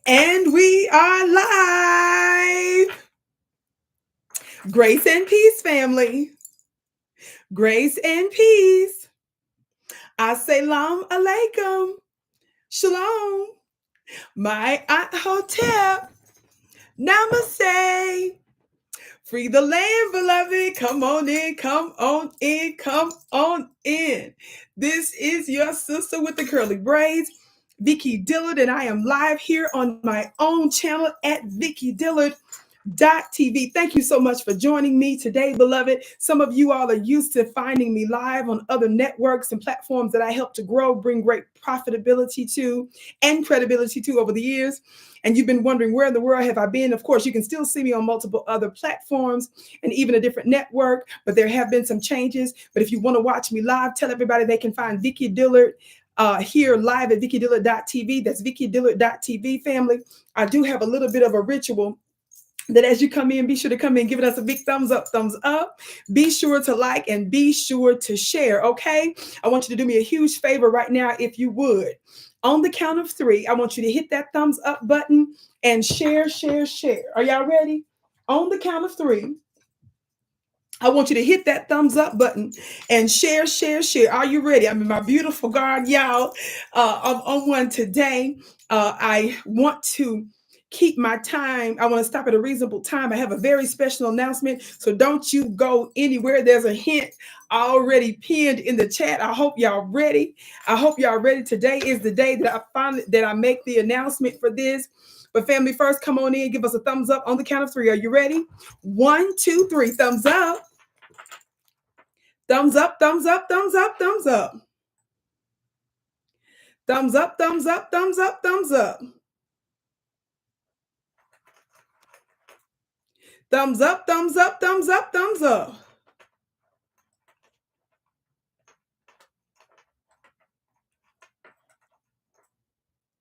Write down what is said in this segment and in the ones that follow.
And we are live. Grace and peace, family. Grace and peace. Assalamu alaikum. Shalom. My Aunt Hotel. Namaste. Free the land, beloved. Come on in, come on in, come on in. This is your sister with the curly braids, Vicki Dillard, and I am live here on my own channel at VickiDillard.tv. Thank you so much for joining me today, beloved. Some of you all are used to finding me live on other networks and platforms that I help to grow, bring great profitability to and credibility to over the years. And you've been wondering, where in the world have I been? Of course, you can still see me on multiple other platforms and even a different network, but there have been some changes. But if you want to watch me live, tell everybody they can find Vicki Dillard here live at VickiDillard.tv. That's VickiDillard.tv, family. I do have a little bit of a ritual that as you come in, be sure to come in, giving us a big thumbs up, thumbs up. Be sure to like and be sure to share, okay? I want you to do me a huge favor right now, if you would. On the count of 3, I want you to hit that thumbs up button and share, share, share. Are y'all ready? On the count of 3, I want you to hit that thumbs up button and share, share, share. Are you ready? I'm in my beautiful garden, y'all. I'm on one today. I want to keep my time. I want to stop at a reasonable time. I have a very special announcement, so don't you go anywhere. There's a hint already pinned in the chat. I hope y'all ready. I hope y'all ready. Today is the day that I make the announcement for this. But family, first, come on in, give us a thumbs up on the count of 3. Are you ready? 1, 2, 3. Thumbs up. Thumbs up, thumbs up, thumbs up, thumbs up. Thumbs up, thumbs up, thumbs up, thumbs up. Thumbs up, thumbs up, thumbs up, thumbs up.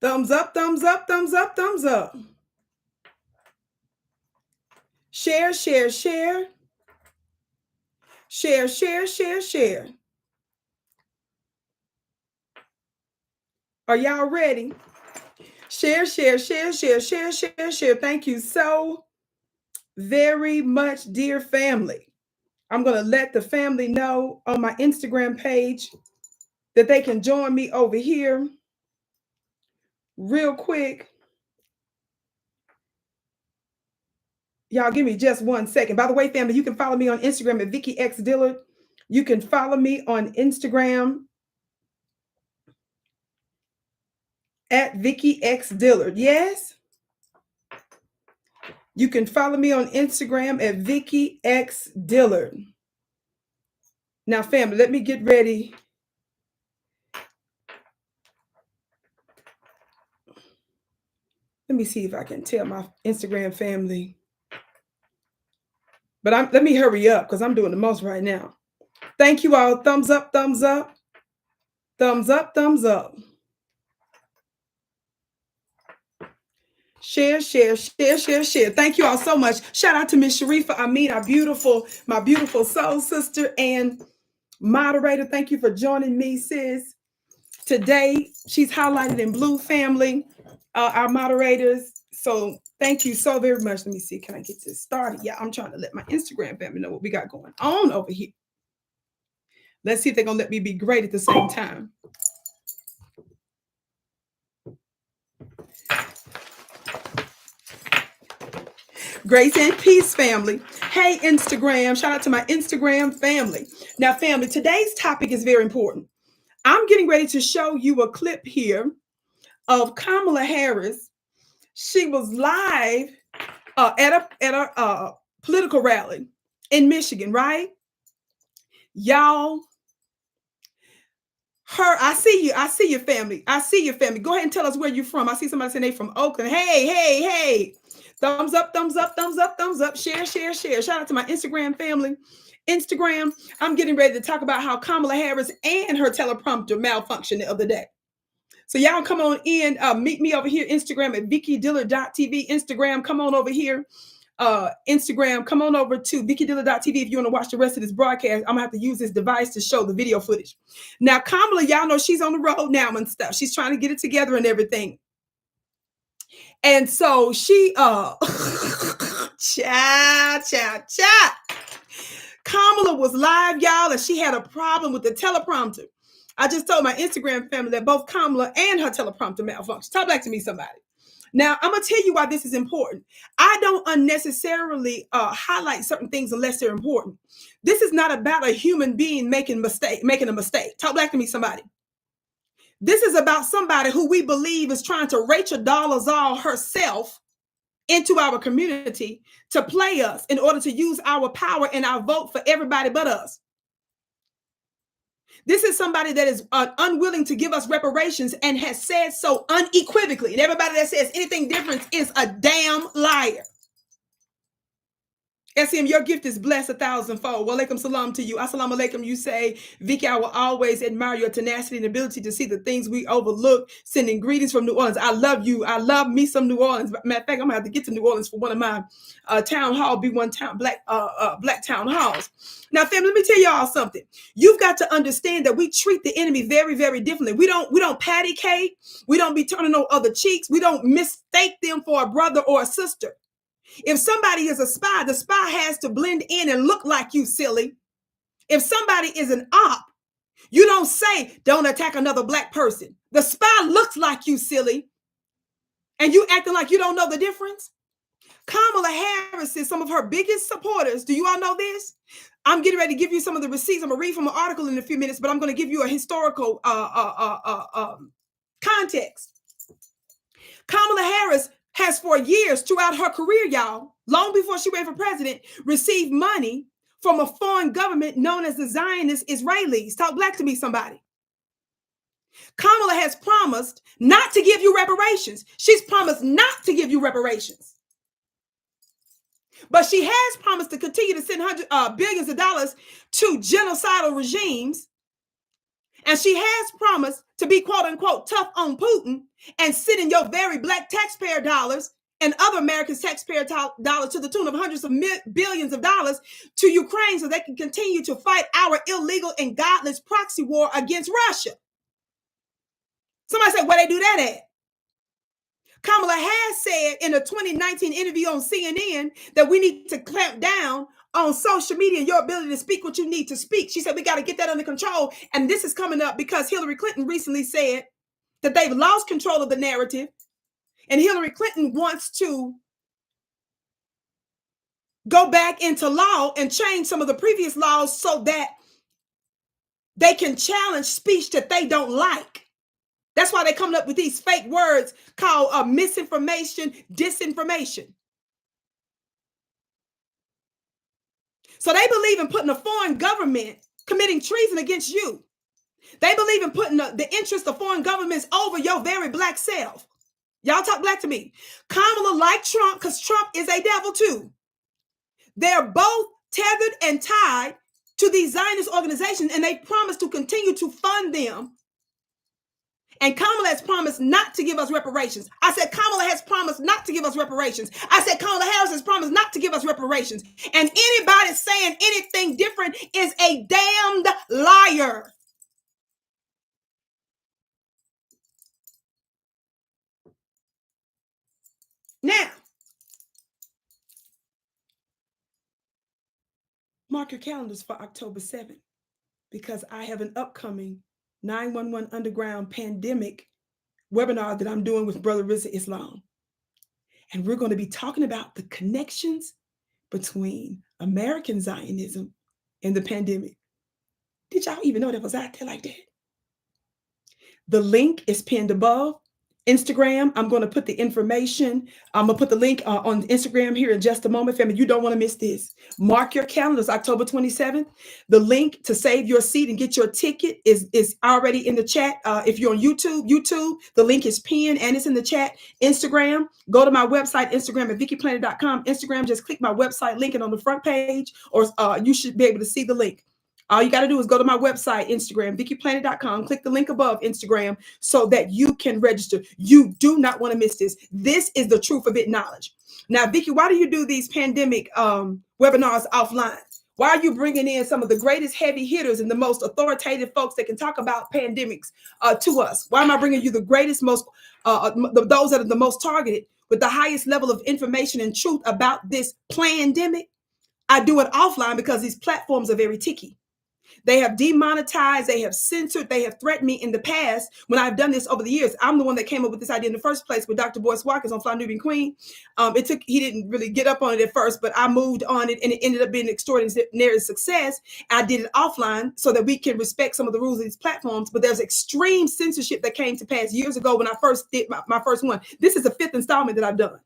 Thumbs up, thumbs up, thumbs up, thumbs up. Share, share, share. Share, share, share, share. Are y'all ready? Share, share, share, share, share, share, share. Thank you so very much, dear family. I'm going to let the family know on my Instagram page that they can join me over here real quick. Y'all give me just 1 second. By the way, family, you can follow me on Instagram at Vicki X Dillard. You can follow me on Instagram at Vicki X Dillard. Yes. You can follow me on Instagram at Vicki X Dillard. Now, family, let me get ready. Let me see if I can tell my Instagram family. But let me hurry up because I'm doing the most right now. Thank you all. Thumbs up, thumbs up. Thumbs up, thumbs up. Share, share, share, share, share. Thank you all so much. Shout out to Miss Sharifa Amin, my beautiful soul sister and moderator. Thank you for joining me, sis. Today, she's highlighted in blue, family, our moderators. So thank you so very much. Let me see. Can I get this started? Yeah, I'm trying to let my Instagram family know what we got going on over here. Let's see if they're going to let me be great at the same time. Grace and peace, family. Hey, Instagram. Shout out to my Instagram family. Now, family, today's topic is very important. I'm getting ready to show you a clip here of Kamala Harris. She was live at a political rally in Michigan, right? Y'all, I see you, family. I see you, family. Go ahead and tell us where you're from. I see somebody saying they from Oakland. Hey, hey, hey. Thumbs up, thumbs up, thumbs up, thumbs up. Share, share, share. Shout out to my Instagram family. Instagram, I'm getting ready to talk about how Kamala Harris and her teleprompter malfunctioned the other day. So y'all come on in, meet me over here, Instagram at VickiDillard.tv. Instagram, come on over here. Instagram, come on over to VickiDillard.tv if you want to watch the rest of this broadcast. I'm gonna have to use this device to show the video footage. Now, Kamala, y'all know she's on the road now and stuff. She's trying to get it together and everything. And so she, cha. Kamala was live, y'all, and she had a problem with the teleprompter. I just told my Instagram family that both Kamala and her teleprompter malfunctioned. Talk back to me, somebody. Now, I'm going to tell you why this is important. I don't unnecessarily highlight certain things unless they're important. This is not about a human being making a mistake. Talk back to me, somebody. This is about somebody who we believe is trying to Rachel Dolezal herself into our community to play us in order to use our power and our vote for everybody but us. This is somebody that is unwilling to give us reparations and has said so unequivocally. And everybody that says anything different is a damn liar. SM, your gift is blessed 1,000-fold. Walaikum salam to you. Assalamu alaikum. You say, Vicki, I will always admire your tenacity and ability to see the things we overlook. Sending greetings from New Orleans. I love you. I love me some New Orleans. Matter of fact, I'm gonna have to get to New Orleans for one of my town hall, B1 town black town halls. Now, fam, let me tell y'all something. You've got to understand that we treat the enemy very, very differently. We don't patty cake. We don't be turning no other cheeks. We don't mistake them for a brother or a sister. If somebody is a spy, the spy has to blend in and look like you, silly. If somebody is an op, you don't say, don't attack another black person. The spy looks like you, silly. And you acting like you don't know the difference. Kamala Harris is some of her biggest supporters. Do you all know this? I'm getting ready to give you some of the receipts. I'm going to read from an article in a few minutes, but I'm going to give you a historical context. Kamala Harris has for years throughout her career, y'all, long before she ran for president, received money from a foreign government known as the Zionist Israelis. Talk black to me, somebody. Kamala has promised not to give you reparations. She's promised not to give you reparations. But she has promised to continue to send billions of dollars to genocidal regimes. And she has promised to be, quote unquote, tough on Putin and sending your very black taxpayer dollars and other Americans' taxpayer dollars to the tune of hundreds of billions of dollars to Ukraine so they can continue to fight our illegal and godless proxy war against Russia. Somebody said, where they do that at? Kamala has said in a 2019 interview on CNN that we need to clamp down on social media and your ability to speak what you need to speak. She said, we got to get that under control. And this is coming up because Hillary Clinton recently said that they've lost control of the narrative. And Hillary Clinton wants to go back into law and change some of the previous laws so that they can challenge speech that they don't like. That's why they're coming up with these fake words called misinformation, disinformation. So they believe in putting a foreign government committing treason against you. They believe in putting the interest of foreign governments over your very black self. Y'all talk black to me. Kamala like Trump because Trump is a devil too. They're both tethered and tied to these Zionist organizations, and they promise to continue to fund them. And Kamala has promised not to give us reparations. I said Kamala has promised not to give us reparations. I said Kamala Harris has promised not to give us reparations. And anybody saying anything different is a damned liar. Now, mark your calendars for October 7th because I have an upcoming 911 Underground Pandemic webinar that I'm doing with Brother Rizza Islam. And we're going to be talking about the connections between American Zionism and the pandemic. Did y'all even know that was out there like that? The link is pinned above. Instagram, I'm going to put the information. I'm going to put the link on Instagram here in just a moment, family. You don't want to miss this. Mark your calendars, October 27th. The link to save your seat and get your ticket is already in the chat. If you're on YouTube, the link is pinned and it's in the chat. Instagram, go to my website, Instagram at VickiPlanet.com. Instagram, just click my website, link it on the front page, or you should be able to see the link. All you got to do is go to my website, Instagram, VickiPlanet.com, click the link above Instagram so that you can register. You do not want to miss this. This is the Truth of It knowledge. Now, Vicki, why do you do these pandemic webinars offline? Why are you bringing in some of the greatest heavy hitters and the most authoritative folks that can talk about pandemics to us? Why am I bringing you the greatest, those that are the most targeted with the highest level of information and truth about this pandemic, I do it offline because these platforms are very ticky. They have demonetized, they have censored, they have threatened me in the past when I've done this over the years. I'm the one that came up with this idea in the first place with Dr. Boyce Watkins on Fly Nubian Queen. He didn't really get up on it at first, but I moved on it and it ended up being extraordinary success. I did it offline so that we can respect some of the rules of these platforms. But there's extreme censorship that came to pass years ago when I first did my first one. This is the 5th installment that I've done.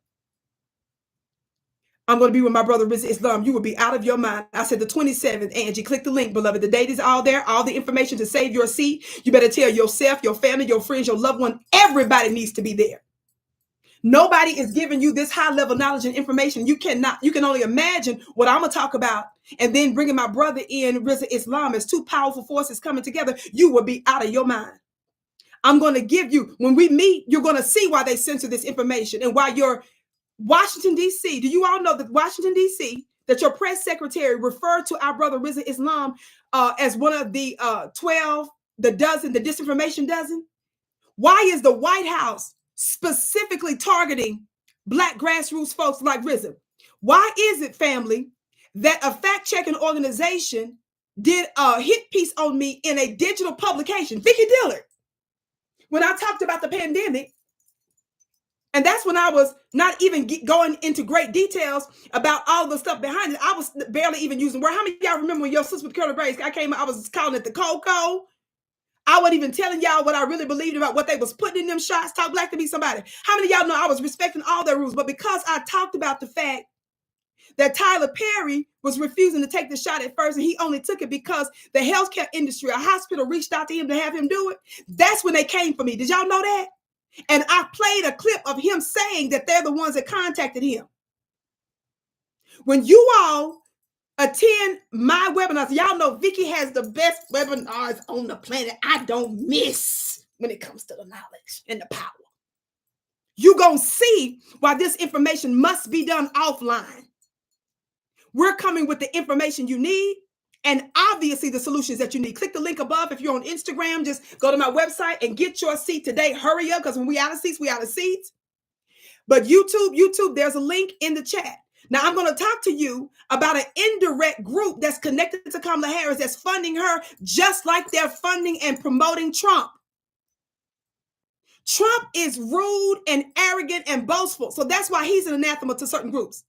I'm going to be with my brother, Rizza Islam. You will be out of your mind. I said the 27th, Angie. Click the link, beloved. The date is all there. All the information to save your seat. You better tell yourself, your family, your friends, your loved one. Everybody needs to be there. Nobody is giving you this high level knowledge and information. You can only imagine what I'm going to talk about. And then bringing my brother in, Rizza Islam, as two powerful forces coming together. You will be out of your mind. I'm going to give you, when we meet, you're going to see why they censor this information and why you're Washington, D.C. Do you all know that Washington, D.C., that your press secretary referred to our brother Rizza Islam as one of the 12, the disinformation dozen? Why is the White House specifically targeting Black grassroots folks like Rizza? Why is it, family, that a fact-checking organization did a hit piece on me in a digital publication, Vicki Dillard, when I talked about the pandemic? And that's when I was not even going into great details about all the stuff behind it. I was barely even using the word. How many of y'all remember when your sister with curly braids, I was calling it the cocoa? I wasn't even telling y'all what I really believed about what they was putting in them shots. Talk black to me, somebody. How many of y'all know I was respecting all their rules? But because I talked about the fact that Tyler Perry was refusing to take the shot at first, and he only took it because the healthcare industry, a hospital reached out to him to have him do it, that's when they came for me. Did y'all know that? And I played a clip of him saying that they're the ones that contacted him. When you all attend my webinars, y'all know Vicki has the best webinars on the planet. I don't miss when it comes to the knowledge and the power. You're going to see why this information must be done offline. We're coming with the information you need and obviously the solutions that you need. Click the link above. If you're on Instagram, just go to my website and get your seat today. Hurry up, because when we out of seats, we out of seats. But YouTube, there's a link in the chat. Now, I'm going to talk to you about an indirect group that's connected to Kamala Harris that's funding her just like they're funding and promoting Trump. Trump is rude and arrogant and boastful. So that's why he's an anathema to certain groups.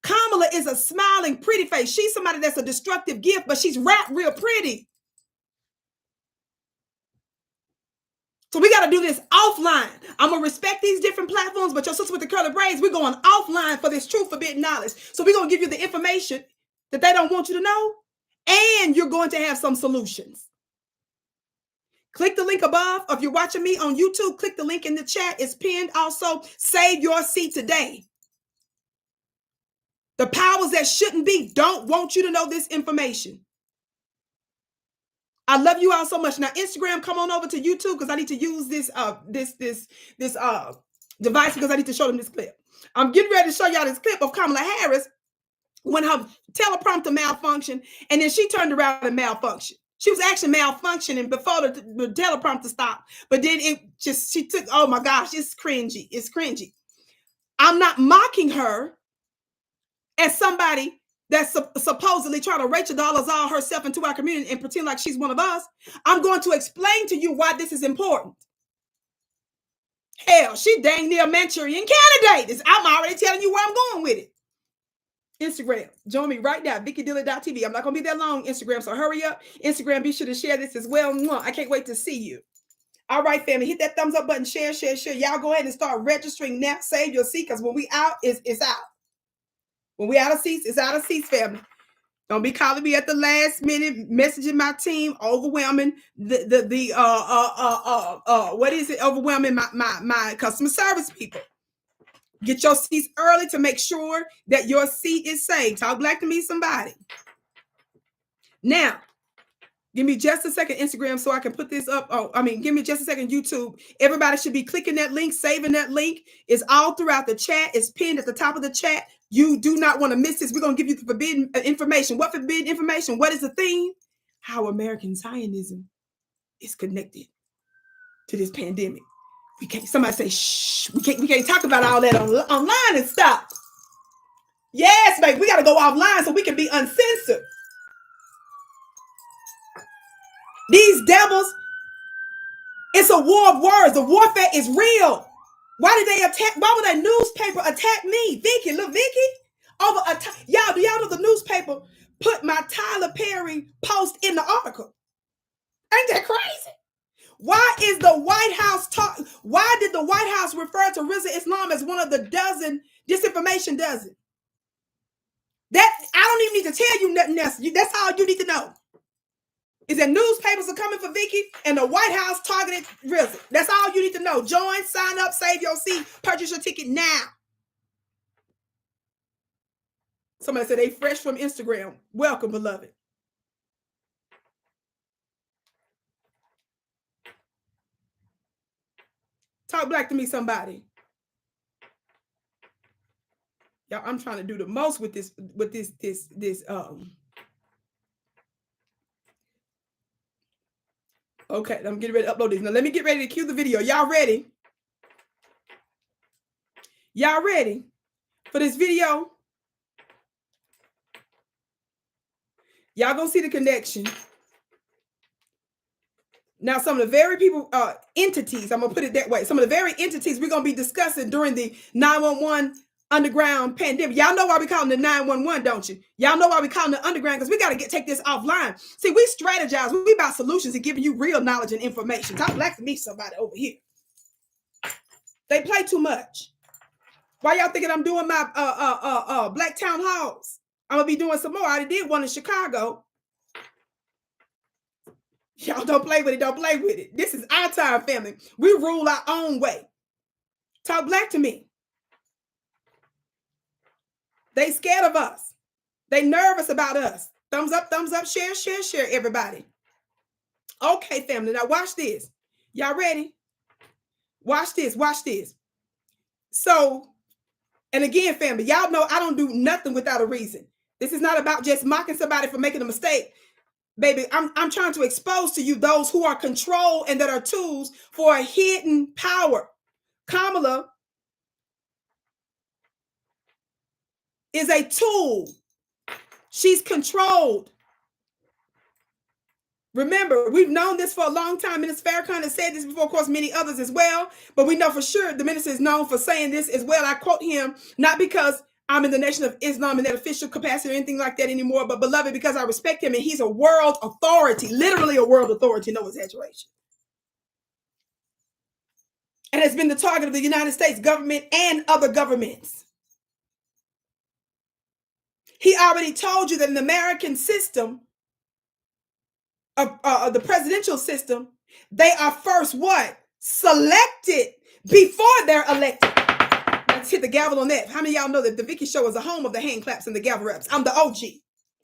Kamala is a smiling, pretty face. She's somebody that's a destructive gift, but she's wrapped real pretty. So we got to do this offline. I'm going to respect these different platforms, but your sister with the curly braids, we're going offline for this true forbidden knowledge. So we're going to give you the information that they don't want you to know, and you're going to have some solutions. Click the link above. Or if you're watching me on YouTube, click the link in the chat. It's pinned. Also, save your seat today. The powers that shouldn't be don't want you to know this information. I love you all so much. Now, Instagram, come on over to YouTube because I need to use this device because I need to show them this clip. I'm getting ready to show y'all this clip of Kamala Harris when her teleprompter malfunctioned, and then she turned around and malfunctioned. She was actually malfunctioning before the teleprompter stopped, but then she took, oh my gosh, it's cringy. It's cringy. I'm not mocking her as somebody that's supposedly trying to Rachel Dolezal herself into our community and pretend like she's one of us. I'm going to explain to you why this is important. Hell, she dang near Manchurian candidate. I'm already telling you where I'm going with it. Instagram, join me right now, VickiDillard.tv. I'm not going to be that long, Instagram, so hurry up. Instagram, be sure to share this as well. I can't wait to see you. All right, family, hit that thumbs up button, share. Y'all go ahead and start registering now. Save your seat, because when we out, it's out. When we out of seats, it's out of seats, family. Don't be calling me at the last minute, messaging my team, overwhelming overwhelming my customer service people. Get your seats early to make sure that your seat is saved. Talk black to me, somebody. Now, give me just a second, Instagram, so I can put this up. Give me just a second, YouTube. Everybody should be clicking that link, saving that link. It's all throughout the chat. It's pinned at the top of the chat. You do not want to miss this. We're going to give you the forbidden information. What forbidden information? What is the theme? How American Zionism is connected to this pandemic. We can't, somebody say, shh, we can't talk about all that online and stuff. Yes, baby, we got to go offline so we can be uncensored. These devils, it's a war of words. The warfare is real. Why did they attack? Why would a newspaper attack me? Vicki, look, Vicki. Over y'all, do y'all know the newspaper put my Tyler Perry post in the article? Ain't that crazy? Why is the White House why did the White House refer to Rizza Islam as one of the dozen disinformation dozen? That I don't even need to tell you nothing else. That's all you need to know. Is that newspapers are coming for Vicki and the White House targeted Rizza. That's all you need to know. Join, sign up, save your seat, purchase your ticket now. Somebody said they fresh from Instagram. Welcome, beloved. Talk black to me, somebody. Y'all, I'm trying to do the most with this. Okay, I'm getting ready to upload this. Now let me get ready to cue the video. Y'all ready? Y'all ready for this video? Y'all gonna see the connection. Now, some of the very entities, I'm gonna put it that way. Some of the very entities we're gonna be discussing during the 911 underground pandemic. Y'all know why we call them the 911, don't you? Y'all know why we call them the underground, because we got to take this offline. See, we strategize. We about solutions and giving you real knowledge and information. Talk black to me, somebody over here. They play too much. Why y'all thinking I'm doing my black town halls? I'm gonna be doing some more. I already did one in Chicago. Y'all don't play with it. Don't play with it. This is our time, family. We rule our own way. Talk black to me. They scared of us. They nervous about us. Thumbs up, share, share, share, everybody. Okay, family. Now watch this. Y'all ready? Watch this. Watch this. So, and again, family, y'all know I don't do nothing without a reason. This is not about just mocking somebody for making a mistake. Baby, I'm trying to expose to you those who are controlled and that are tools for a hidden power. Kamala is a tool. She's controlled. Remember, we've known this for a long time. Minister Farrakhan has said this before, of course, many others as well. But we know for sure the minister is known for saying this as well. I quote him, not because I'm in the Nation of Islam in that official capacity or anything like that anymore, but beloved, because I respect him and he's a world authority, literally a world authority, no exaggeration. And has been the target of the United States government and other governments. He already told you that in the American system, the presidential system, they are first what? Selected before they're elected. Let's hit the gavel on that. How many of y'all know that the Vicki Show is the home of the hand claps and the gavel reps? I'm the OG.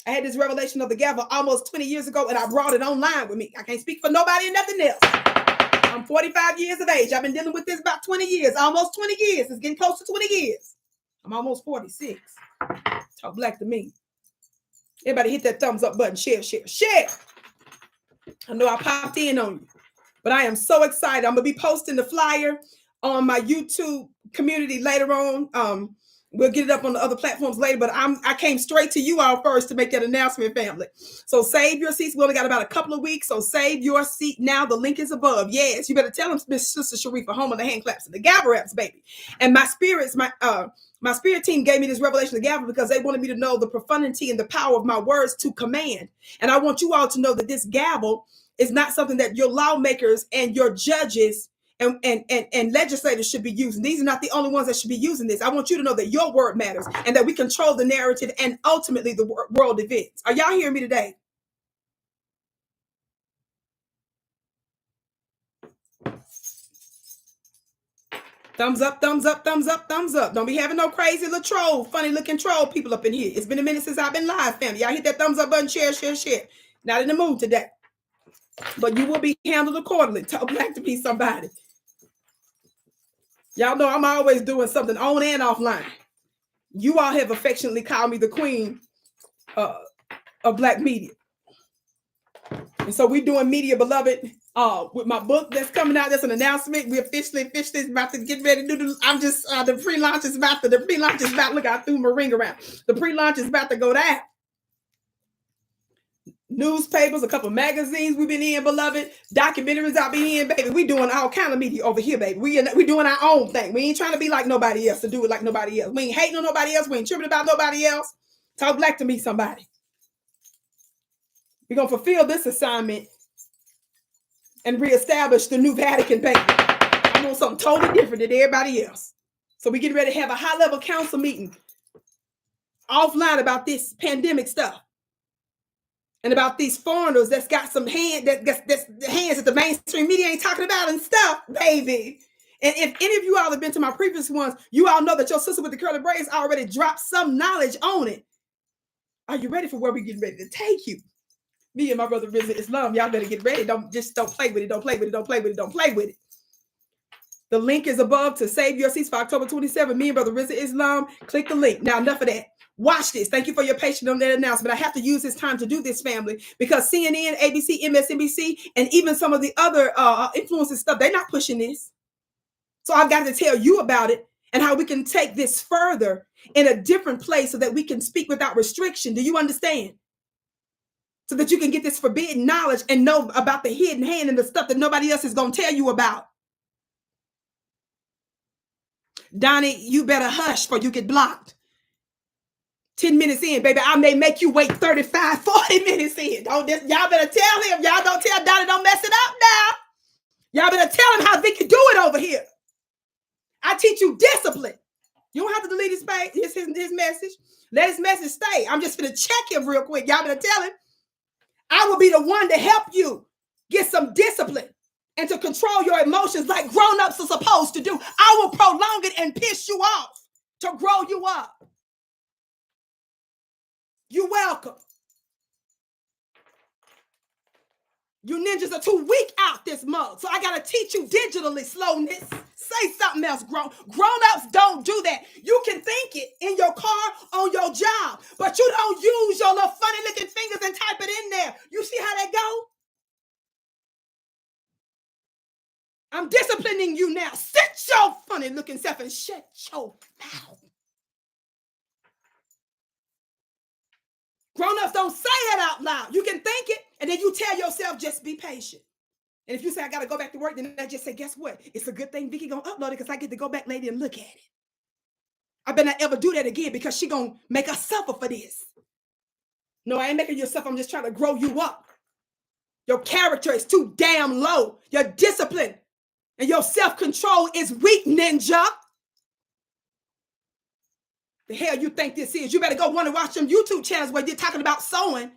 I had this revelation of the gavel almost 20 years ago, and I brought it online with me. I can't speak for nobody and nothing else. I'm 45 years of age. I've been dealing with this about 20 years, almost 20 years. It's getting close to 20 years. I'm almost 46. Talk black to me. Everybody hit that thumbs up button. Share, share, share. I know I popped in on you, but I am so excited. I'm going to be posting the flyer on my YouTube community later on. We'll get it up on the other platforms later, but I came straight to you all first to make that announcement, family. So save your seats. We only got about a couple of weeks, so save your seat now. The link is above. Yes, you better tell them, Miss Sister Sharifa, home of the hand claps and the gavel raps, baby. And my spirits, my spirit team gave me this revelation of the gavel because they wanted me to know the profundity and the power of my words to command. And I want you all to know that this gavel is not something that your lawmakers and your judges and legislators should be using. These are not the only ones that should be using this. I want you to know that your word matters and that we control the narrative and ultimately the world events. Are y'all hearing me today? Thumbs up, thumbs up, thumbs up, thumbs up. Don't be having no crazy little troll, funny looking troll people up in here. It's been a minute since I've been live, family. Y'all hit that thumbs up button, share, share, share. Not in the mood today, but you will be handled accordingly. Talk black to me, somebody. Y'all know I'm always doing something on and offline. You all have affectionately called me the queen of black media. And so we're doing media, beloved, with my book that's coming out. That's an announcement. We officially about to get ready to do. I'm just the pre-launch is about. Look, I threw my ring around. The pre-launch is about to go down. Newspapers, a couple magazines we've been in, beloved. Documentaries I'll be in, baby. We doing all kind of media over here, baby. We doing our own thing. We ain't trying to be like nobody else, to do it like nobody else. We ain't hating on nobody else. We ain't tripping about nobody else. Talk black to me, somebody. We're gonna fulfill this assignment and reestablish the new Vatican, baby. I'm on something totally different than everybody else. So we get ready to have a high-level council meeting offline about this pandemic stuff. And about these foreigners that's got some hands that the mainstream media ain't talking about and stuff, baby. And if any of you all have been to my previous ones, you all know that your sister with the curly braids already dropped some knowledge on it. Are you ready for where we get ready to take you? Me and my brother visit Islam. Y'all better get ready. Don't play with it. Don't play with it. Don't play with it. Don't play with it. The link is above to save your seats for October 27. Me and Brother Rizza Islam. Click the link. Now, enough of that. Watch this. Thank you for your patience on that announcement. I have to use this time to do this, family, because CNN, ABC, MSNBC, and even some of the other influencers stuff, they're not pushing this. So I've got to tell you about it and how we can take this further in a different place so that we can speak without restriction. Do you understand? So that you can get this forbidden knowledge and know about the hidden hand and the stuff that nobody else is going to tell you about. Donnie, you better hush for you get blocked. 10 minutes in, baby, I may make you wait 35, 40 minutes in. Y'all better tell him. Y'all don't tell Donnie, don't mess it up now. Y'all better tell him how Vicki do it over here. I teach you discipline. You don't have to delete his page, his message. Let his message stay. I'm just going to check him real quick. Y'all better tell him. I will be the one to help you get some discipline and to control your emotions like grown-ups are supposed to do. I will prolong it and piss you off to grow you up. You're welcome. You ninjas are too weak out this mug. So I got to teach you digitally slowness. Say something else, grown-ups don't do that. You can think it in your car, on your job, but you don't use your little funny-looking fingers and type it in there. You see how that go? I'm disciplining you now. Sit your funny-looking self and shut your mouth. Grown-ups don't say that out loud. You can think it, and then you tell yourself, just be patient. And if you say, I got to go back to work, then I just say, guess what? It's a good thing Vicki going to upload it because I get to go back later and look at it. I better not ever do that again because she going to make us suffer for this. No, I ain't making you suffer. I'm just trying to grow you up. Your character is too damn low. Your discipline and your self-control is weak, ninja. The hell you think this is? You better go want to watch some YouTube channels where you're talking about sewing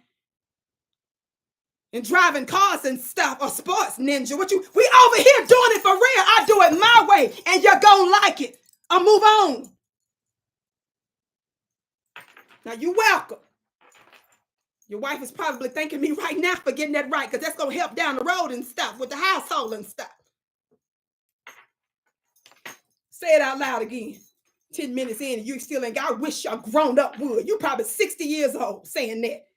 and driving cars and stuff or sports, ninja. We over here doing it for real. I do it my way and you're gonna like it. I'll move on. Now you're welcome. Your wife is probably thanking me right now for getting that right because that's gonna help down the road and stuff with the household and stuff. Say it out loud again. 10 minutes in and you still ain't got, I wish a grown up would. You probably 60 years old saying that.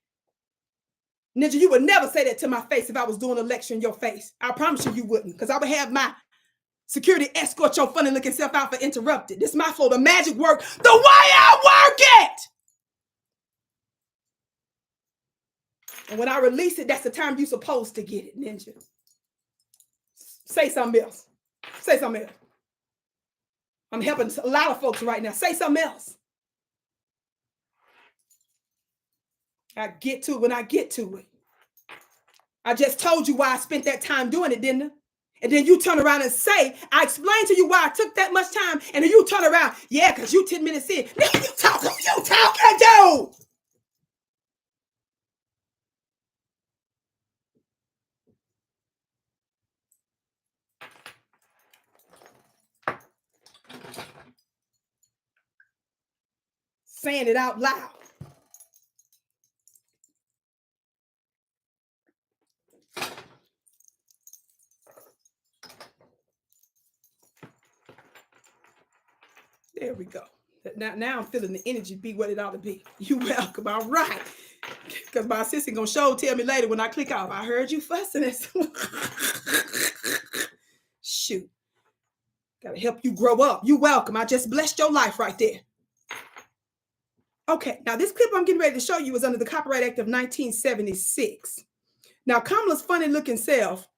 Ninja, you would never say that to my face if I was doing a lecture in your face. I promise you wouldn't, because I would have my security escort your funny looking self out for interrupted. This is my flow, the magic work, the way I work it. And when I release it, that's the time you're supposed to get it, ninja. Say something else. Say something else. I'm helping a lot of folks right now. Say something else. I get to it when I get to it. I just told you why I spent that time doing it, didn't I? And then you turn around and say, I explained to you why I took that much time. And then you turn around, yeah, because you 10 minutes in. Now you talking to. Saying it out loud. There we go. Now I'm feeling the energy be what it ought to be. You welcome. All right. Because my assistant gonna tell me later when I click off. I heard you fussing at someone. Gotta help you grow up. You welcome. I just blessed your life right there. Okay, now this clip I'm getting ready to show you was under the Copyright Act of 1976. Now, Kamala's funny looking self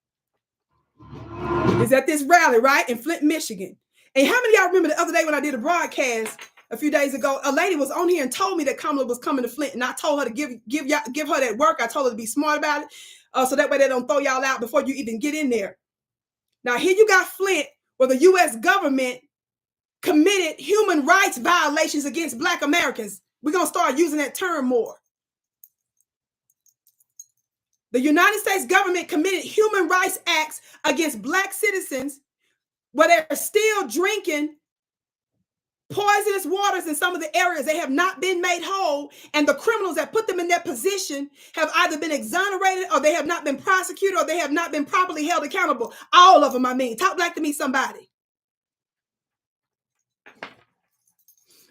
is at this rally, right, in Flint, Michigan. And how many of y'all remember the other day when I did a broadcast a few days ago, a lady was on here and told me that Kamala was coming to Flint, and I told her to give her that work. I told her to be smart about it, so that way they don't throw y'all out before you even get in there. Now, here you got Flint, where the U.S. government committed human rights violations against Black Americans. We're going to start using that term more. The United States government committed human rights acts against Black citizens where they're still drinking poisonous waters in some of the areas. They have not been made whole, and the criminals that put them in that position have either been exonerated, or they have not been prosecuted, or they have not been properly held accountable. All of them, I mean. Talk Black to me, somebody.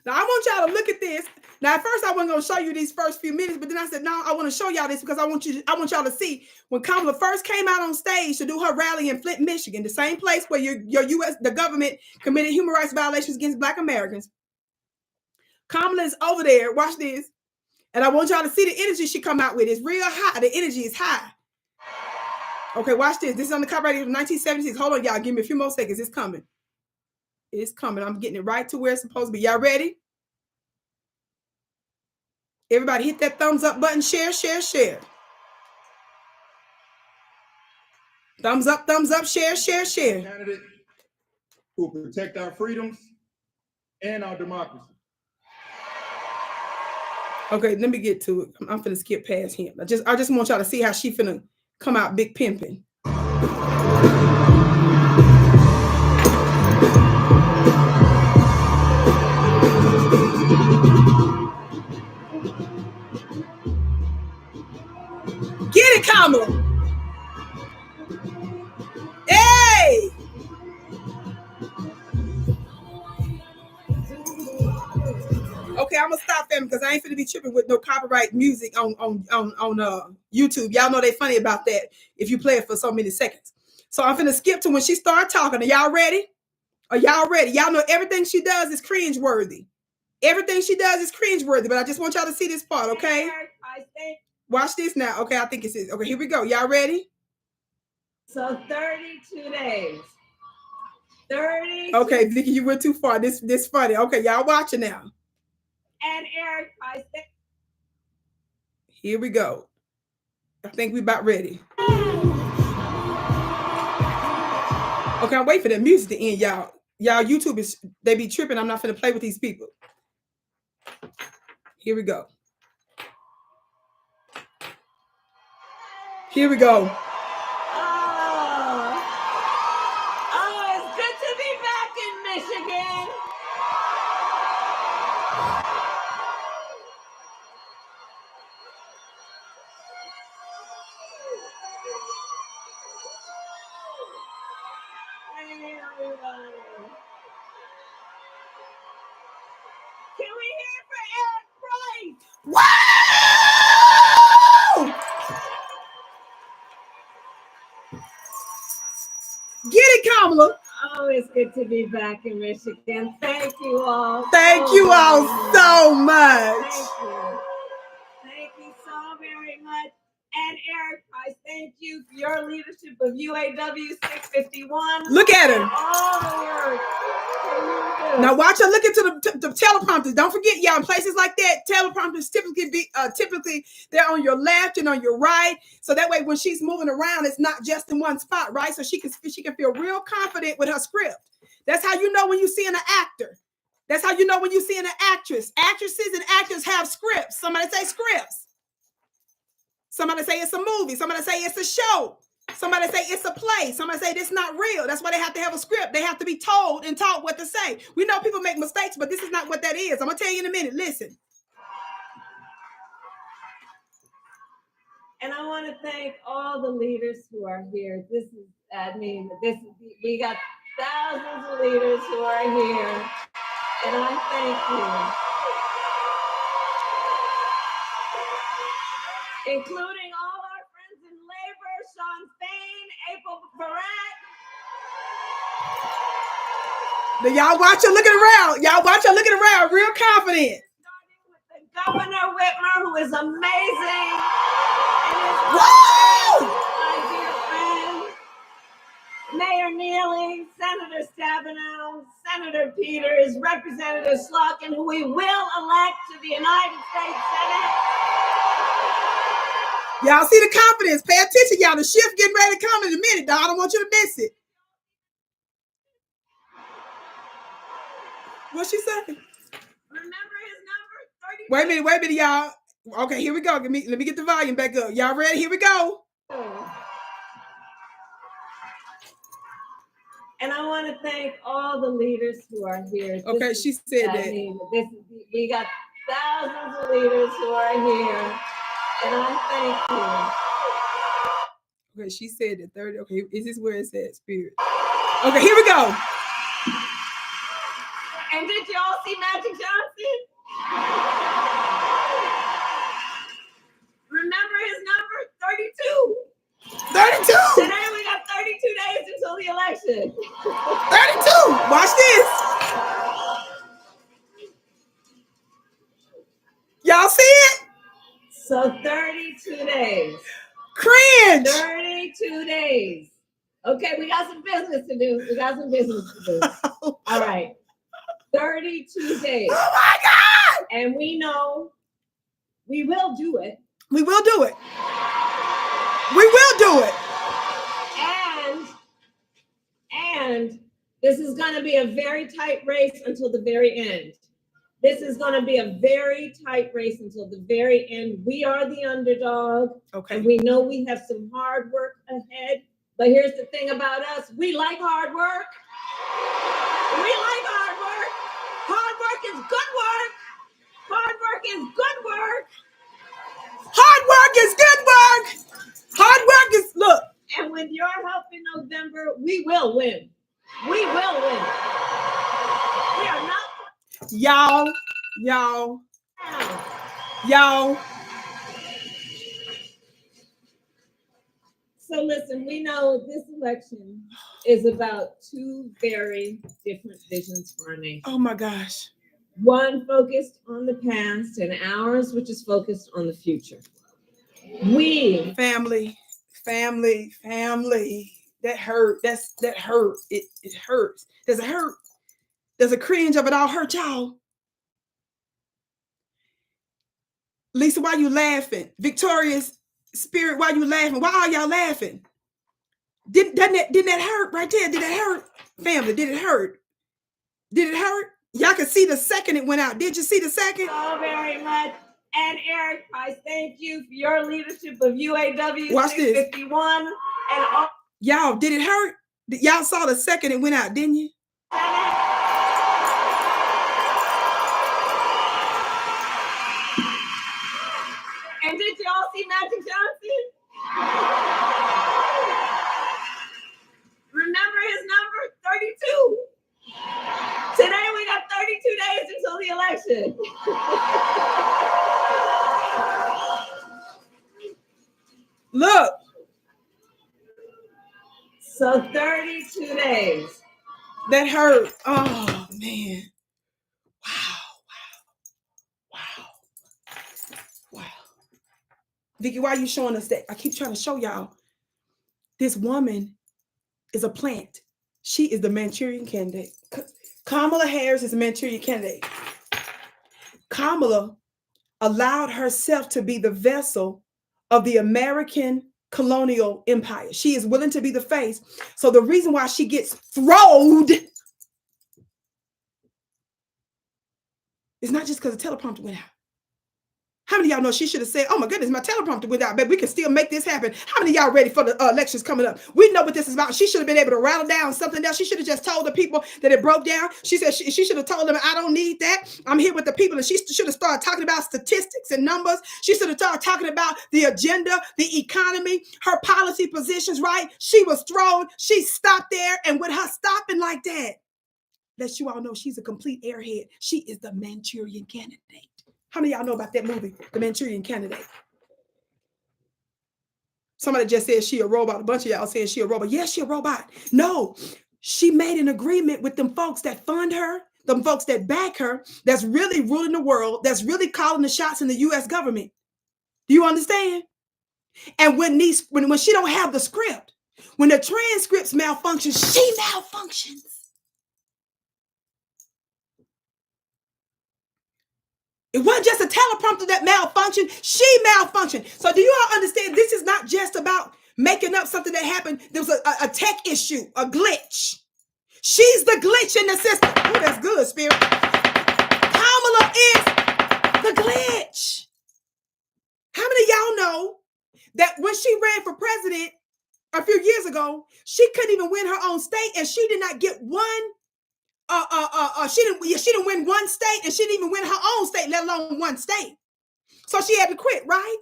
Now, I want y'all to look at this. Now, at first, I wasn't going to show you these first few minutes, but then I said, no, I want to show y'all this because I want y'all to see when Kamala first came out on stage to do her rally in Flint, Michigan, the same place where the government committed human rights violations against Black Americans. Kamala is over there. Watch this. And I want y'all to see the energy she come out with. It's real high. The energy is high. Okay, watch this. This is on the copyright of 1976. Hold on, y'all. Give me a few more seconds. It's coming. It's coming. I'm getting it right to where it's supposed to be. Y'all ready? Everybody hit that thumbs up button. Share, share, share. Thumbs up, share, share, share. Candidate who will protect our freedoms and our democracy. Okay, let me get to it. I'm finna skip past him. I just want y'all to see how she finna come out big pimping. Get it, Kamala. Hey! Okay, I'm gonna stop them because I ain't finna be tripping with no copyright music on YouTube. Y'all know they funny about that if you play it for so many seconds. So I'm finna skip to when she started talking. Are y'all ready? Are y'all ready? Y'all know everything she does is cringeworthy. Everything she does is cringeworthy, but I just want y'all to see this part, okay? Watch this now. Okay, I think it's this. Okay, here we go. Y'all ready? So 32 days. 30. Okay, Vicki, you went too far. This funny. Okay, y'all watching now. And Eric, I think. Here we go. I think we about ready. Okay, I'm waiting for the music to end, y'all. Y'all, YouTube they be tripping. I'm not finna play with these people. Here we go. Here we go. Oh, it's good to be back in Michigan. Hey, everybody. Can we hear for Eric Price? Wow! Get it, Kamala. Oh, it's good to be back in Michigan. Thank you all. Thank you all so much. Thank you. Thank you so very much. And Eric Price, thank you for your leadership of UAW 651. Look at him. All the work. Now watch her look into the teleprompters. Don't forget, y'all, in places like that, teleprompters typically they're on your left and on your right. So that way when she's moving around, it's not just in one spot, right? So she can feel real confident with her script. That's how you know when you see an actor. That's how you know when you see an actress. Actresses and actors have scripts. Somebody say scripts. Somebody say it's a movie. Somebody say it's a show. Somebody say it's a play. Somebody say this not real. That's why they have to have a script. They have to be told and taught what to say. We know people make mistakes, but this is not what that is. I'm going to tell you in a minute. Listen. And I want to thank all the leaders who are here. We got thousands of leaders who are here. And I thank you. Including all our friends in labor, Sean Fain, April Barat. Now, y'all watch her looking around. Y'all watch her looking around, real confident. Starting with the Governor Whitmer, who is amazing. And Woo! my dear friend, Mayor Neely, Senator Stabenow, Senator Peters, Representative Slotkin, who we will elect to the United States Senate. Y'all see the confidence. Pay attention, y'all. The shift getting ready to come in a minute, dog. I don't want you to miss it. What's she saying? Remember his number? 32. Wait a minute, y'all. Okay, here we go. Let me get the volume back up. Y'all ready? Here we go. And I want to thank all the leaders who are here. Okay, she said that. We got thousands of leaders who are here, and I thank you. Okay, she said that 30. Okay, is this where it said spirit? Okay, here we go. And did you all see Magic Johnson? Remember his number? 32. 32. Today we got 32 days until the election. 32. Watch this. Y'all see it? So 32 days. Cringe. 32 days. Okay, we got some business to do. All right. 32 days. Oh my God. And we know we will do it. We will do it. We will do it. And this is going to be a very tight race until the very end. This is going to be a very tight race until the very end. We are the underdog. Okay. And we know we have some hard work ahead. But here's the thing about us. We like hard work. We like hard work. Hard work is good work. Hard work is good work. Hard work is good work. Hard work is, look. And with your help in November, we will win. We will win. We are not. Y'all. So listen, we know this election is about two very different visions for our nation. Oh my gosh. One focused on the past and ours, which is focused on the future. We family. That hurt. That hurt. It hurts. There's a hurt. There's a cringe of it all hurt, y'all. Lisa, why you laughing? Victoria's spirit, why you laughing? Why are y'all laughing? Didn't that hurt right there? Did it hurt? Family, did it hurt? Did it hurt? Y'all can see the second it went out. Did you see the second? So very much. And Eric Price, thank you for your leadership of UAW Watch 651. This. And all y'all, did it hurt? Y'all saw the second it went out, didn't you? And did you all see Magic Johnson? Remember his number? 32. Today we got 32 days until the election. Look. So 32 days. That hurt. Oh, man. Wow. Vicki, why are you showing us that? I keep trying to show y'all. This woman is a plant. She is the Manchurian candidate. Kamala Harris is a Manchurian candidate. Kamala allowed herself to be the vessel of the American colonial empire. She is willing to be the face. So the reason why she gets throwed is not just because the teleprompter went out. How many of y'all know she should have said, oh my goodness, my teleprompter went out, but we can still make this happen. How many of y'all ready for the elections coming up? We know what this is about. She should have been able to rattle down something else. She should have just told the people that it broke down. She said she should have told them, I don't need that. I'm here with the people. And she should have started talking about statistics and numbers. She should have started talking about the agenda, the economy, her policy positions, right? She was thrown. She stopped there. And with her stopping like that, let you all know she's a complete airhead. She is the Manchurian candidate. How many of y'all know about that movie, The Manchurian Candidate? Somebody just said she a robot. A bunch of y'all said she a robot. Yes, she a robot. No, she made an agreement with them folks that fund her, them folks that back her, that's really ruling the world, that's really calling the shots in the U.S. government. Do you understand? And when she don't have the script, when the transcripts malfunction, she malfunctions. It wasn't just a teleprompter that malfunctioned, she malfunctioned. So do you all understand this is not just about making up something that happened? There was a tech issue, a glitch. She's the glitch in the system. Oh, that's good, Spirit. Kamala is the glitch. How many of y'all know that when she ran for president a few years ago, she couldn't even win her own state, and she did not get one. She didn't win one state, and she didn't even win her own state, let alone one state. So she had to quit, right?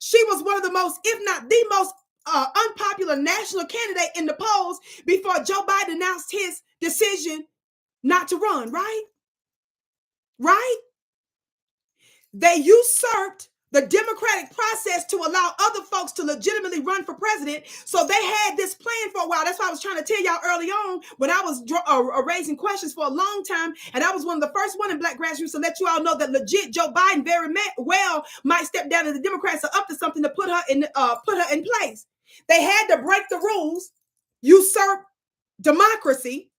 She was one of the most, if not the most, unpopular national candidate in the polls before Joe Biden announced his decision not to run, right? Right? They usurped the democratic process to allow other folks to legitimately run for president. So they had this plan for a while. That's why I was trying to tell y'all early on when I was raising questions for a long time. And I was one of the first one in Black Grassroots to let you all know that legit Joe Biden very well might step down, and the Democrats are up to something to put her in place. They had to break the rules, usurp democracy,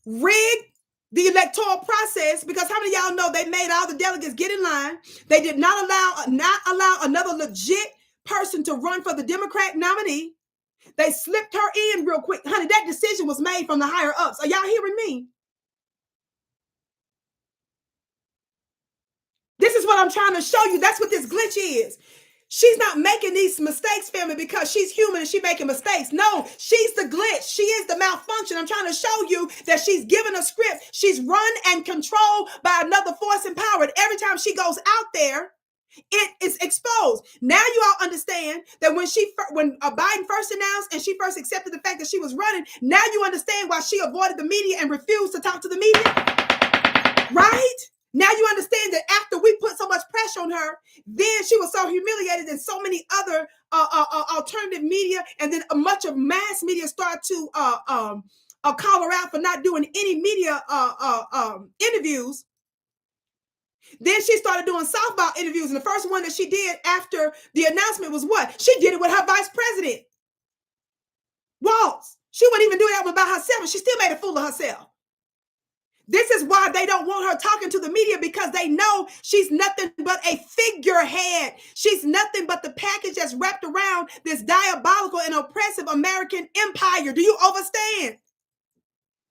rig the electoral process, because how many of y'all know they made all the delegates get in line? They did not allow another legit person to run for the Democrat nominee. They slipped her in real quick. Honey, that decision was made from the higher ups. Are y'all hearing me? This is what I'm trying to show you. That's what this glitch is. She's not making these mistakes, family, because she's human and she's making mistakes. No, she's the glitch. She is the malfunction. I'm trying to show you that she's given a script. She's run and controlled by another force and power. And every time she goes out there, it is exposed. Now you all understand that when Biden first announced and she first accepted the fact that she was running, now you understand why she avoided the media and refused to talk to the media, right? Now you understand that after we put so much pressure on her, then she was so humiliated, and so many other alternative media, and then much of mass media started to call her out for not doing any media interviews. Then she started doing softball interviews, and the first one that she did after the announcement was what? She did it with her vice president, Waltz. She wouldn't even do that one by herself, and she still made a fool of herself. This is why they don't want her talking to the media, because they know she's nothing but a figurehead. She's nothing but the package that's wrapped around this diabolical and oppressive American empire. Do you understand?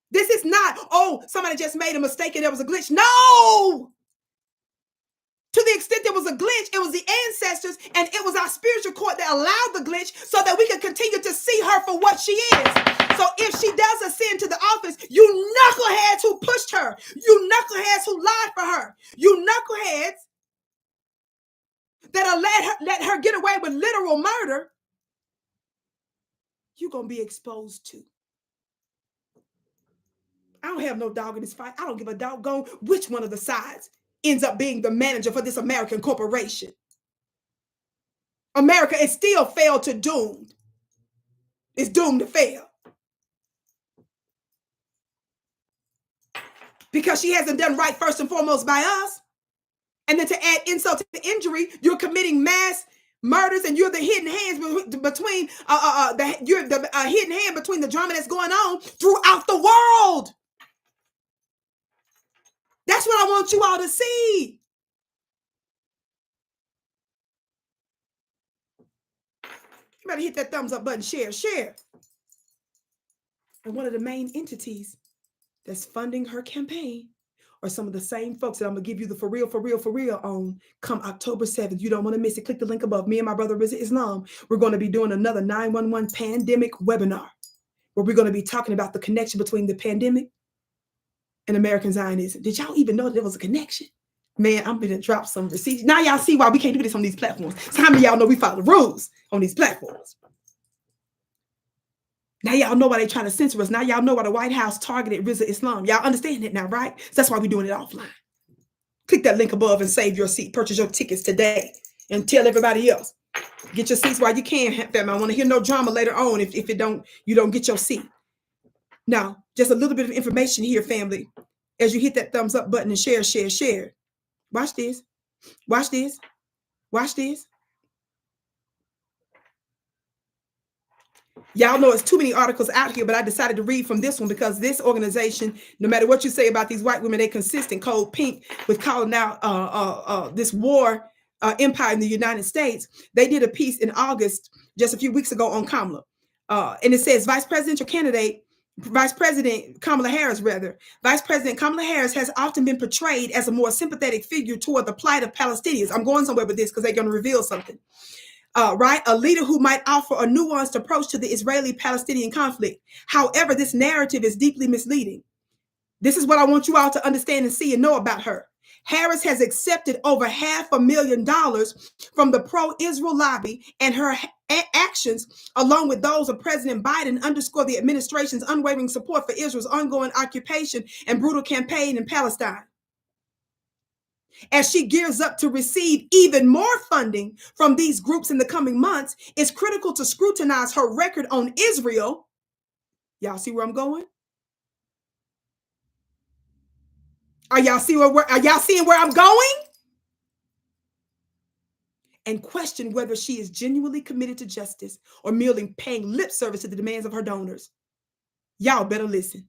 This is not, oh, somebody just made a mistake and there was a glitch. No! To the extent there was a glitch, it was the ancestors and it was our spiritual court that allowed the glitch so that we could continue to see her for what she is. So if she does ascend to the office, you knuckleheads who pushed her, you knuckleheads who lied for her, you knuckleheads that let her get away with literal murder, you're going to be exposed to. I don't have no dog in this fight. I don't give a doggone which one of the sides ends up being the manager for this American corporation. America is still failed to doomed. It's doomed to fail. Because she hasn't done right first and foremost by us. And then to add insult to the injury, you're committing mass murders, and you're the hidden hands between you're the hidden hand between the drama that's going on throughout the world. That's what I want you all to see. You better hit that thumbs up button, share. And one of the main entities that's funding her campaign are some of the same folks that I'm going to give you the for real on come October 7th. You don't want to miss it. Click the link above. Me and my brother Rizza Islam, we're going to be doing another 911 pandemic webinar where we're going to be talking about the connection between the pandemic and American Zionism. Did y'all even know that there was a connection? Man, I'm going to drop some receipts. Now y'all see why we can't do this on these platforms. So how many of y'all know we follow the rules on these platforms? Now y'all know why they trying to censor us. Now y'all know why the White House targeted Rizza Islam. Y'all understand it now, right? So that's why we're doing it offline. Click that link above and save your seat. Purchase your tickets today and tell everybody else. Get your seats while you can, fam. I want to hear no drama later on if you don't get your seat. Now, just a little bit of information here, family, as you hit that thumbs up button and share, share, share. Watch this. Watch this. Watch this. Y'all know it's too many articles out here, but I decided to read from this one because this organization, no matter what you say about these white women, they consistent code pink with calling out this war empire in the United States. They did a piece in August, just a few weeks ago, on Kamala. And it says, Vice President Kamala Harris, Vice President Kamala Harris has often been portrayed as a more sympathetic figure toward the plight of Palestinians. I'm going somewhere with this because they're going to reveal something. Right? A leader who might offer a nuanced approach to the Israeli-Palestinian conflict. However, this narrative is deeply misleading. This is what I want you all to understand and see and know about her. Harris has accepted over $500,000 from the pro-Israel lobby, and her actions, along with those of President Biden, underscore the administration's unwavering support for Israel's ongoing occupation and brutal campaign in Palestine. As she gears up to receive even more funding from these groups in the coming months, it's critical to scrutinize her record on Israel. Y'all see where I'm going? Are y'all seeing where I'm going? And question whether she is genuinely committed to justice or merely paying lip service to the demands of her donors. Y'all better listen.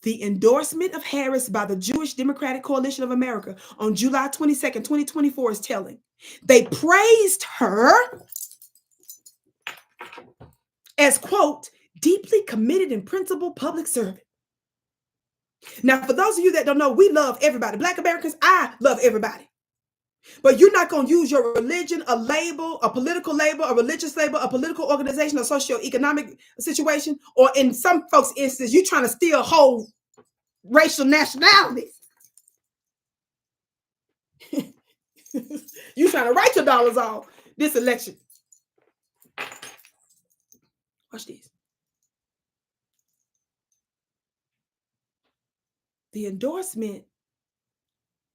The endorsement of Harris by the Jewish Democratic Coalition of America on July 22nd, 2024 is telling. They praised her as, quote, deeply committed and principled public servant. Now, for those of you that don't know, we love everybody. Black Americans, I love everybody. But you're not going to use your religion, a label, a political label, a religious label, a political organization, a socioeconomic situation, or in some folks' instance, you're trying to steal whole racial nationalities. You're trying to write your dollars off this election. Watch this. The endorsement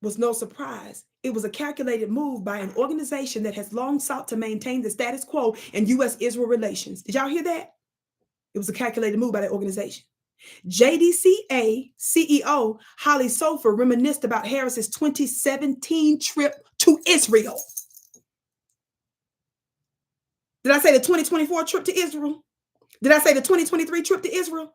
was no surprise. It was a calculated move by an organization that has long sought to maintain the status quo in U.S.-Israel relations. Did y'all hear that? It was a calculated move by that organization. JDCA CEO Holly Sofer reminisced about Harris's 2017 trip to Israel. Did I say the 2024 trip to Israel? Did I say the 2023 trip to Israel?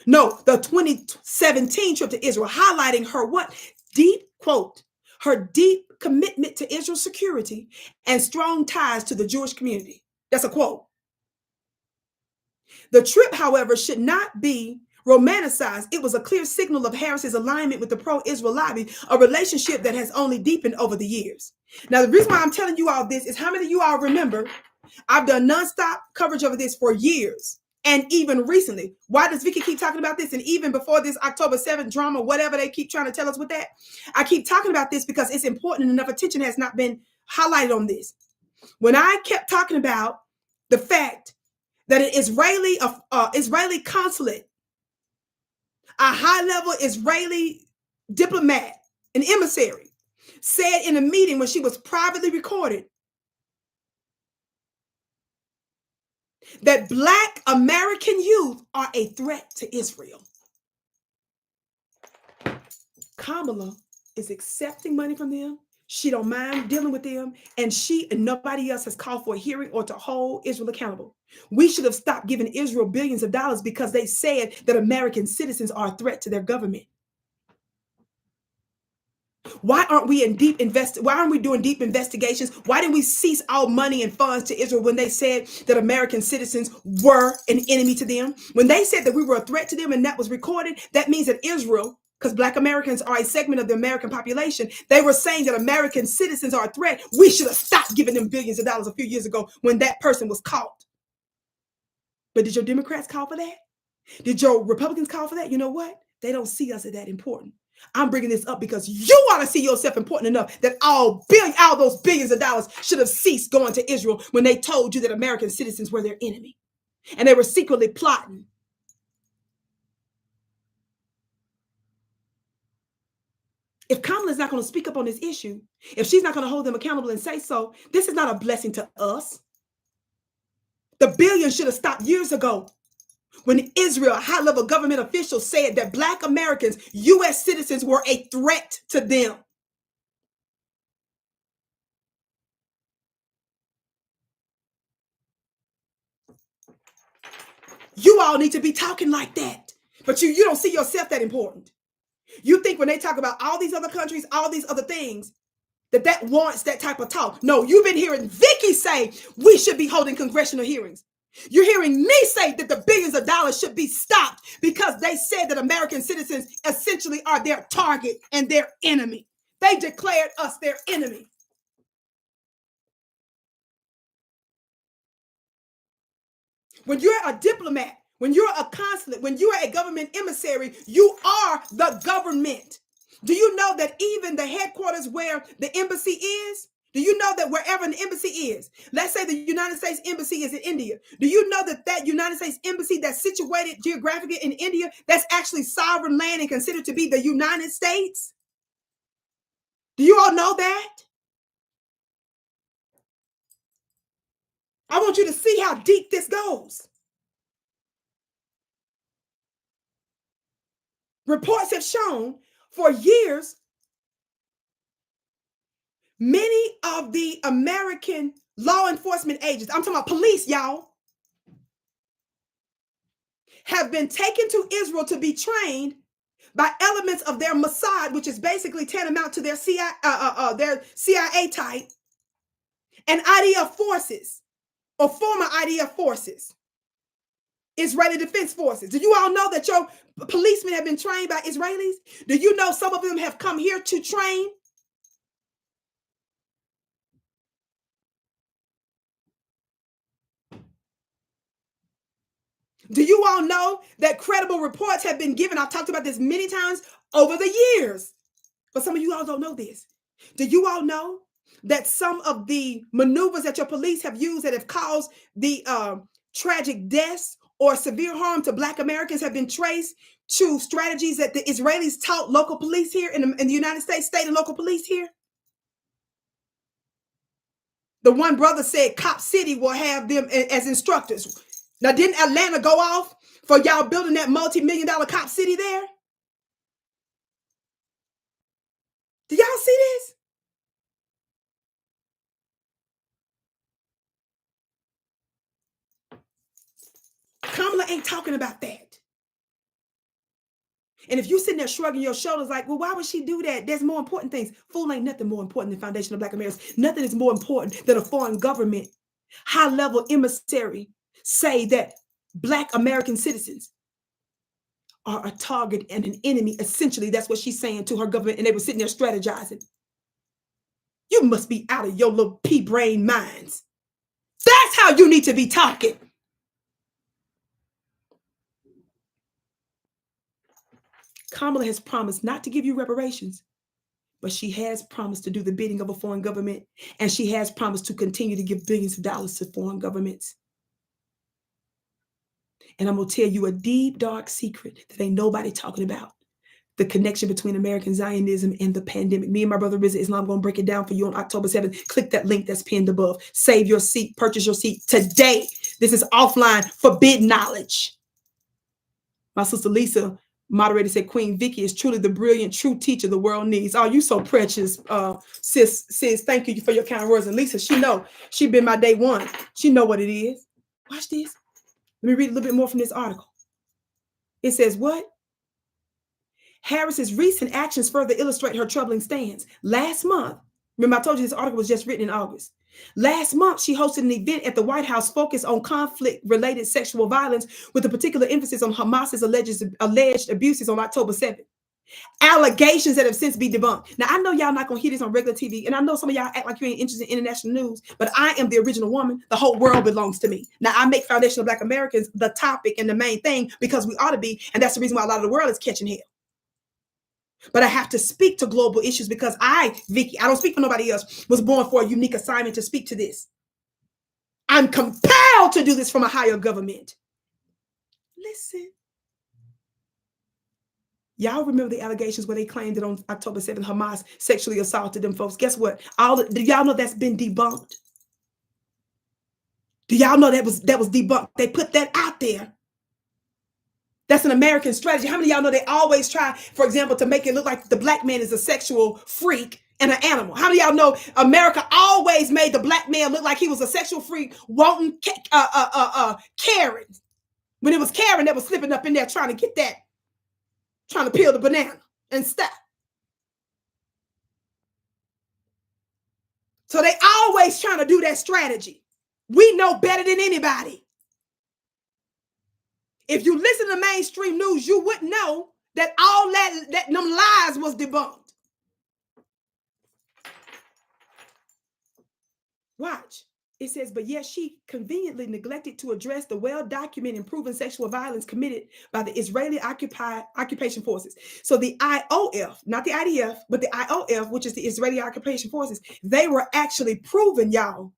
No, the 2017 trip to Israel, highlighting her what? Deep, quote, her deep commitment to Israel's security and strong ties to the Jewish community. That's a quote. The trip, however, should not be romanticized. It was a clear signal of Harris's alignment with the pro-Israel lobby, a relationship that has only deepened over the years. Now, the reason why I'm telling you all this is how many of you all remember I've done nonstop coverage of this for years. And even recently, why does Vicki keep talking about this? And even before this October 7th drama, whatever they keep trying to tell us with that, I keep talking about this because it's important and enough attention has not been highlighted on this. When I kept talking about the fact that an Israeli consulate, a high-level Israeli diplomat, an emissary, said in a meeting when she was privately recorded that Black American youth are a threat to Israel. Kamala is accepting money from them. She don't mind dealing with them. And she and nobody else has called for a hearing or to hold Israel accountable. We should have stopped giving Israel billions of dollars because they said that American citizens are a threat to their government. Why aren't we why aren't we doing deep investigations? Why didn't we cease all money and funds to Israel when they said that American citizens were an enemy to them? When they said that we were a threat to them and that was recorded, that means that Israel, because Black Americans are a segment of the American population, they were saying that American citizens are a threat. We should have stopped giving them billions of dollars a few years ago when that person was caught. But did your Democrats call for that? Did your Republicans call for that? You know what? They don't see us as that important. I'm bringing this up because you want to see yourself important enough that all those billions of dollars should have ceased going to Israel when they told you that American citizens were their enemy. And they were secretly plotting. If Kamala is not going to speak up on this issue, if she's not going to hold them accountable and say so, this is not a blessing to us. The billions should have stopped years ago. when Israel, high-level government officials said that Black Americans, U.S. citizens, were a threat to them. You all need to be talking like that. But you don't see yourself that important. You think when they talk about all these other countries, all these other things, that warrants that type of talk. No, you've been hearing Vicki say we should be holding congressional hearings. You're hearing me say that the billions of dollars should be stopped because they said that American citizens essentially are their target and their enemy. They declared us their enemy. When you're a diplomat, when you're a consulate, when you're a government emissary, you are the government. Do you know that even the headquarters where the embassy is, do you know that wherever an embassy is, let's say the United States Embassy is in India, do you know that that United States Embassy that's situated geographically in India, that's actually sovereign land and considered to be the United States? Do you all know that? I want you to see how deep this goes. Reports have shown for years, many of the American law enforcement agents, I'm talking about police, y'all, have been taken to Israel to be trained by elements of their Mossad, which is basically tantamount to their CIA type, and IDF forces, or former IDF forces, Israeli Defense Forces. Do you all know that your policemen have been trained by Israelis? Do you know some of them have come here to train? Do you all know that credible reports have been given? I've talked about this many times over the years, but some of you all don't know this. Do you all know that some of the maneuvers that your police have used that have caused the tragic deaths or severe harm to Black Americans have been traced to strategies that the Israelis taught local police here in the United States, state and local police here? The one brother said Cop City will have them as instructors. Now, didn't Atlanta go off for y'all building that multi-million-dollar Cop City there? Do y'all see this? Kamala ain't talking about that. And if you're sitting there shrugging your shoulders like, well, why would she do that? There's more important things. Fool, ain't nothing more important than the foundation of Black Americans. Nothing is more important than a foreign government, high-level emissary say that Black American citizens are a target and an enemy. Essentially, that's what she's saying to her government, and they were sitting there strategizing. You must be out of your little pea-brain minds. That's how you need to be talking. Kamala has promised not to give you reparations, but she has promised to do the bidding of a foreign government, and she has promised to continue to give billions of dollars to foreign governments. And I'm going to tell you a deep, dark secret that ain't nobody talking about. The connection between American Zionism and the pandemic. Me and my brother Rizza Islam going to break it down for you on October 7th. Click that link that's pinned above. Save your seat. Purchase your seat today. This is offline forbidden knowledge. My sister Lisa, moderator, said Queen Vicki is truly the brilliant, true teacher the world needs. Oh, you so precious, sis. Thank you for your kind words. And Lisa, she know. She been my day one. She know what it is. Watch this. Let me read a little bit more from this article. It says what? Harris's recent actions further illustrate her troubling stance. Last month, remember I told you this article was just written in August. Last month, she hosted an event at the White House focused on conflict-related sexual violence with a particular emphasis on Hamas's alleged abuses on October 7th. Allegations that have since been debunked. Now, I know y'all not going to hear this on regular TV, and I know some of y'all act like you ain't interested in international news, but I am the original woman. The whole world belongs to me. Now, I make Foundation of Black Americans the topic and the main thing because we ought to be, and that's the reason why a lot of the world is catching hell. But I have to speak to global issues because Vicki, I don't speak for nobody else, was born for a unique assignment to speak to this. I'm compelled to do this from a higher government. Listen. Y'all remember the allegations where they claimed that on October 7th, Hamas sexually assaulted them folks? Guess what? Do y'all know that's been debunked? Do y'all know that was debunked? They put that out there. That's an American strategy. How many of y'all know they always try, for example, to make it look like the black man is a sexual freak and an animal? How many of y'all know America always made the black man look like he was a sexual freak, wanting Karen? When it was Karen that was slipping up in there trying to get that, trying to peel the banana and stuff. So they always trying to do that strategy. We know better than anybody. If you listen to mainstream news, you wouldn't know that all that them lies was debunked. Watch. It says, but yes, she conveniently neglected to address the well-documented and proven sexual violence committed by the Israeli occupation forces. So the IOF, not the IDF, but the IOF, which is the Israeli occupation forces, they were actually proven, y'all,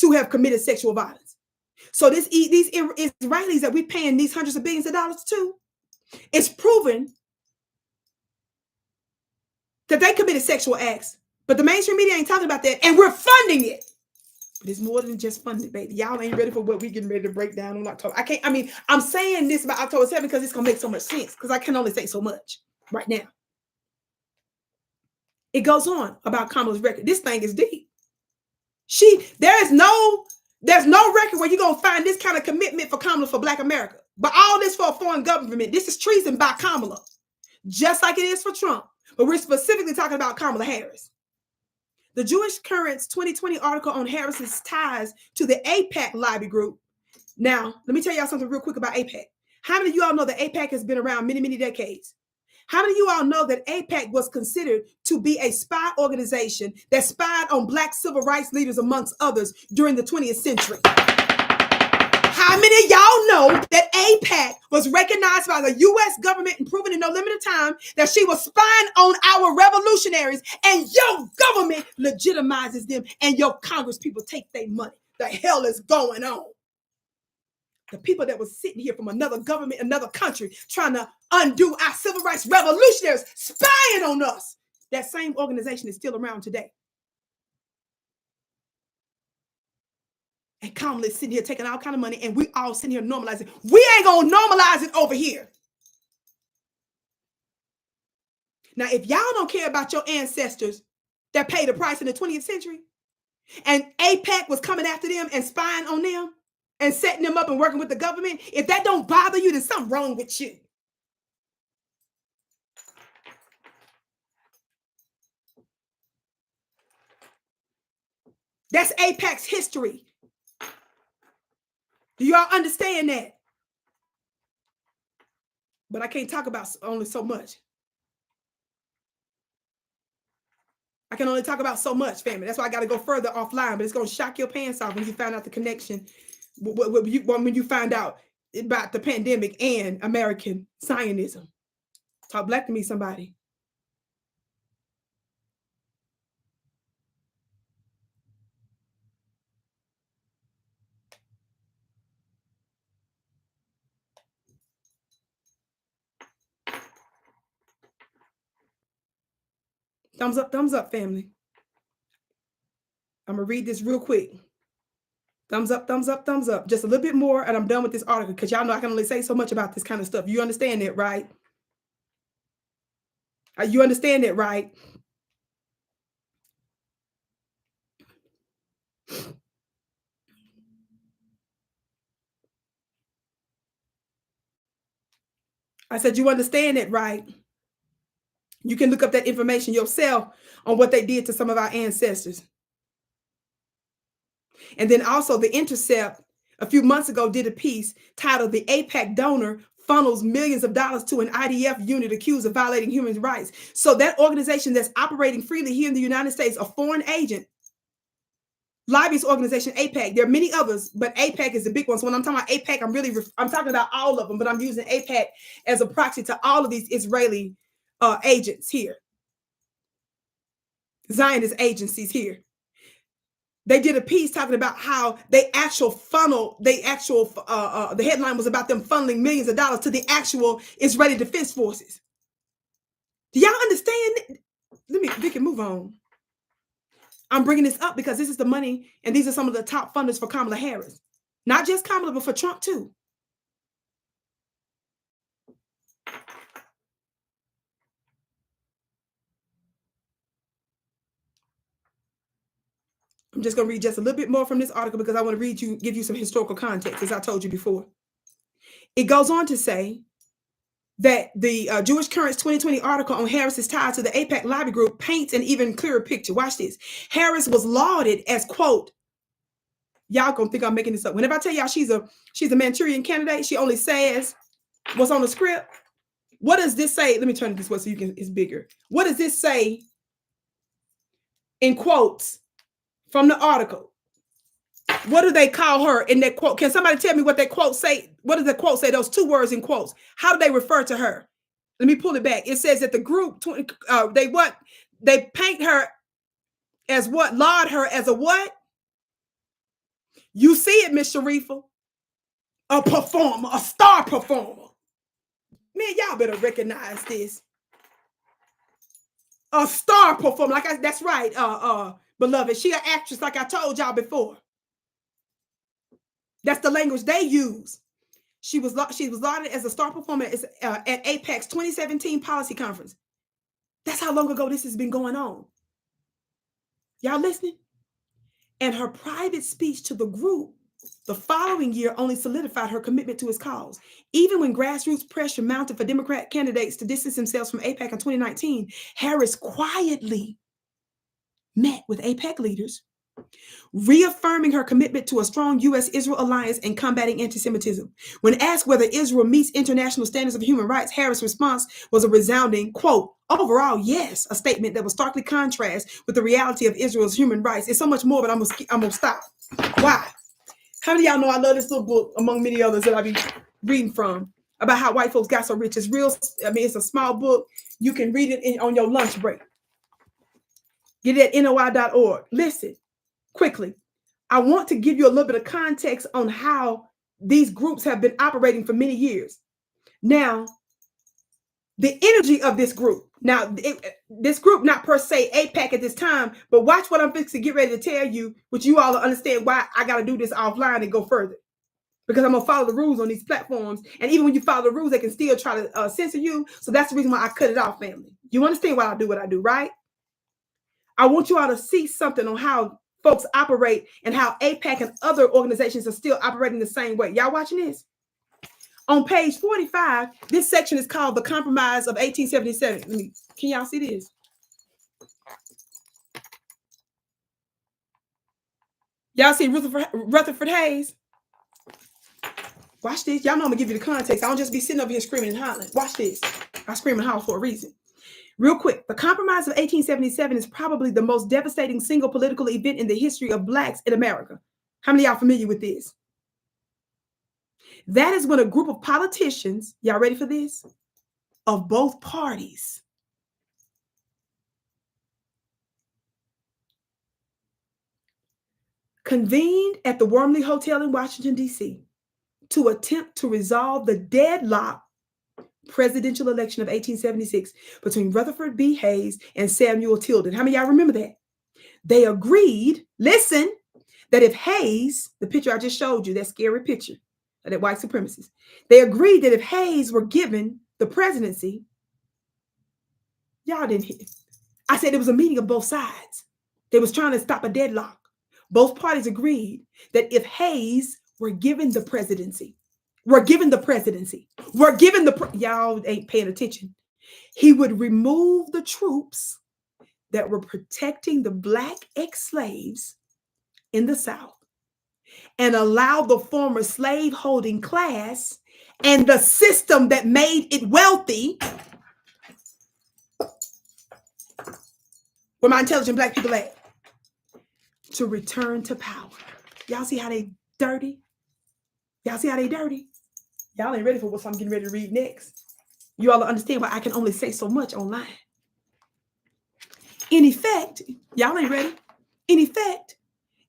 to have committed sexual violence. So these Israelis that we're paying these hundreds of billions of dollars to, it's proven that they committed sexual acts. But the mainstream media ain't talking about that, and we're funding it. But it's more than just funding, baby. Y'all ain't ready for what we getting ready to break down on October. I'm saying this about October 7th because it's gonna make so much sense, because I can only say so much right now. It goes on about Kamala's record. This thing is deep. There's no record where you're gonna find this kind of commitment for Kamala for Black America. But all this for a foreign government. This is treason by Kamala, just like it is for Trump. But we're specifically talking about Kamala Harris. The Jewish Currents 2020 article on Harris's ties to the AIPAC lobby group. Now, let me tell y'all something real quick about AIPAC. How many of you all know that AIPAC has been around many, many decades? How many of you all know that AIPAC was considered to be a spy organization that spied on Black civil rights leaders, amongst others, during the 20th century? How many of y'all know that AIPAC was recognized by the U.S. government and proven in no limited time that she was spying on our revolutionaries, and your government legitimizes them and your Congress people take their money? The hell is going on? The people that was sitting here from another government, another country, trying to undo our civil rights revolutionaries, spying on us. That same organization is still around today. And Kamala is sitting here taking all kind of money, and we all sitting here normalizing. We ain't gonna normalize it over here. Now, if y'all don't care about your ancestors that paid the price in the 20th century, and AIPAC was coming after them and spying on them and setting them up and working with the government, if that don't bother you, then something wrong with you. That's AIPAC's history. Do y'all understand that? But I can't talk about only so much. I can only talk about so much, family. That's why I got to go further offline. But it's going to shock your pants off when you find out the connection, when you find out about the pandemic and American Zionism. Talk black to me, somebody. Thumbs up, family. I'm going to read this real quick. Thumbs up, thumbs up, thumbs up. Just a little bit more, and I'm done with this article, because y'all know I can only say so much about this kind of stuff. You understand that, right? You understand that, right? I said, you understand it, right? You can look up that information yourself on what they did to some of our ancestors. And then also The Intercept a few months ago did a piece titled "The AIPAC Donor Funnels Millions of Dollars to an IDF Unit Accused of Violating Human Rights." So that organization that's operating freely here in the United States, a foreign agent, lobbyist organization, AIPAC. There are many others, but AIPAC is the big one. So when I'm talking about AIPAC, I'm talking about all of them, but I'm using AIPAC as a proxy to all of these Israeli agents here, Zionist agencies here. They did a piece talking about how the headline was about them funneling millions of dollars to the actual Israeli Defense Forces. Do y'all understand? Vicki, move on. I'm bringing this up because this is the money, and these are some of the top funders for Kamala Harris. Not just Kamala, but for Trump too. I'm just going to read just a little bit more from this article because I want to give you some historical context, as I told you before. It goes on to say that the Jewish Currents 2020 article on Harris's ties to the AIPAC lobby group paints an even clearer picture. Watch this. Harris was lauded as, quote, y'all gonna think I'm making this up. Whenever I tell y'all she's a Manchurian candidate, she only says what's on the script. What does this say? Let me turn it this way so you can, it's bigger. What does this say in quotes from the article? What do they call her in that quote? Can somebody tell me what that quote say? What does the quote say? Those two words in quotes. How do they refer to her? Let me pull it back. It says that the group, they paint her as what? Laud her as a what? You see it, Miss Sharifa. A performer, a star performer. Man, y'all better recognize this. A star performer. That's right, beloved. She an actress, like I told y'all before. That's the language they use. She was lauded as a star performer at AIPAC's 2017 policy conference. That's how long ago this has been going on. Y'all listening? And her private speech to the group the following year only solidified her commitment to his cause. Even when grassroots pressure mounted for Democrat candidates to distance themselves from AIPAC in 2019, Harris quietly met with AIPAC leaders, reaffirming her commitment to a strong U.S.-Israel alliance and combating anti-Semitism. When asked whether Israel meets international standards of human rights, Harris' response was a resounding, quote, overall, yes, a statement that was starkly contrast with the reality of Israel's human rights. It's so much more, but I'm gonna stop. Why? How many of y'all know I love this little book, among many others that I be reading from, about how white folks got so rich? It's real, it's a small book. You can read it on your lunch break. Get it at NOI.org. Listen. Quickly, I want to give you a little bit of context on how these groups have been operating for many years. Now, the energy of this group. Now, this group, not per se AIPAC at this time, but watch what I'm fixing to get ready to tell you, which you all will understand why I got to do this offline and go further. Because I'm going to follow the rules on these platforms. And even when you follow the rules, they can still try to censor you. So that's the reason why I cut it off, family. You understand why I do what I do, right? I want you all to see something on how folks operate and how AIPAC and other organizations are still operating the same way. Y'all watching this? On page 45, this section is called the Compromise of 1877. Can y'all see this? Y'all see Rutherford Hayes? Watch this. Y'all know I'm gonna give you the context. I don't just be sitting over here screaming and hollering. Watch this. I scream and holler for a reason. Real quick, the Compromise of 1877 is probably the most devastating single political event in the history of Blacks in America. How many of y'all familiar with this? That is when a group of politicians, y'all ready for this? Of both parties convened at the Wormley Hotel in Washington, D.C. to attempt to resolve the deadlock presidential election of 1876 between Rutherford B. Hayes and Samuel Tilden. How many of y'all remember that? They agreed, listen, that if Hayes, the picture I just showed you, that scary picture of that white supremacist, they agreed that if Hayes were given the presidency, y'all didn't hear. I said it was a meeting of both sides. They was trying to stop a deadlock. Both parties agreed that if Hayes were given the presidency, y'all ain't paying attention, he would remove the troops that were protecting the Black ex-slaves in the South and allow the former slave-holding class and the system that made it wealthy, where my intelligent Black people at, to return to power. Y'all see how they dirty? Y'all see how they dirty? Y'all ain't ready for what I'm getting ready to read next. You all understand why I can only say so much online. In effect, y'all ain't ready. In effect,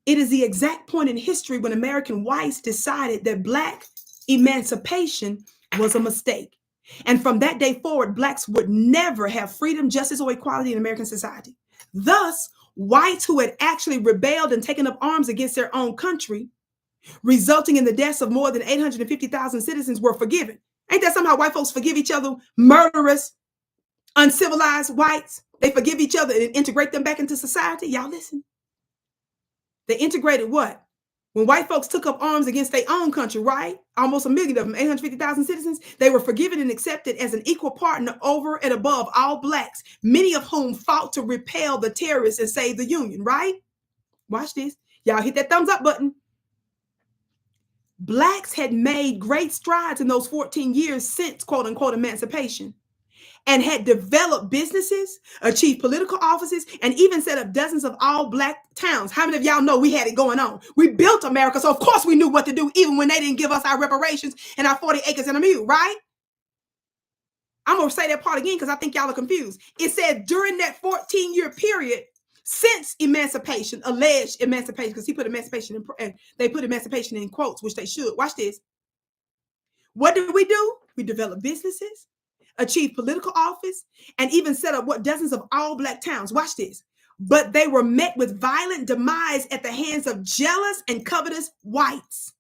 it is the exact point in history when American whites decided that Black emancipation was a mistake. And from that day forward, Blacks would never have freedom, justice, or equality in American society. Thus, whites who had actually rebelled and taken up arms against their own country, resulting in the deaths of more than 850,000 citizens, were forgiven. Ain't that somehow white folks forgive each other? Murderous, uncivilized whites, they forgive each other and integrate them back into society. Y'all listen. They integrated what? When white folks took up arms against their own country, right? Almost 1 million of them, 850,000 citizens, they were forgiven and accepted as an equal partner over and above all blacks, many of whom fought to repel the terrorists and save the Union, right? Watch this. Y'all hit that thumbs up button. Blacks had made great strides in those 14 years since quote unquote emancipation, and had developed businesses, achieved political offices, and even set up dozens of all black towns. How many of y'all know we had it going on? We built America, so of course we knew what to do, even when they didn't give us our reparations and our 40 acres and a mule, right? I'm going to say that part again because I think y'all are confused. It said during that 14-year period, since emancipation, alleged emancipation, because he put emancipation in, they put emancipation in quotes, which they should. Watch this. What did we do? We developed businesses, achieved political office, and even set up what dozens of all black towns. Watch this. But they were met with violent demise at the hands of jealous and covetous whites.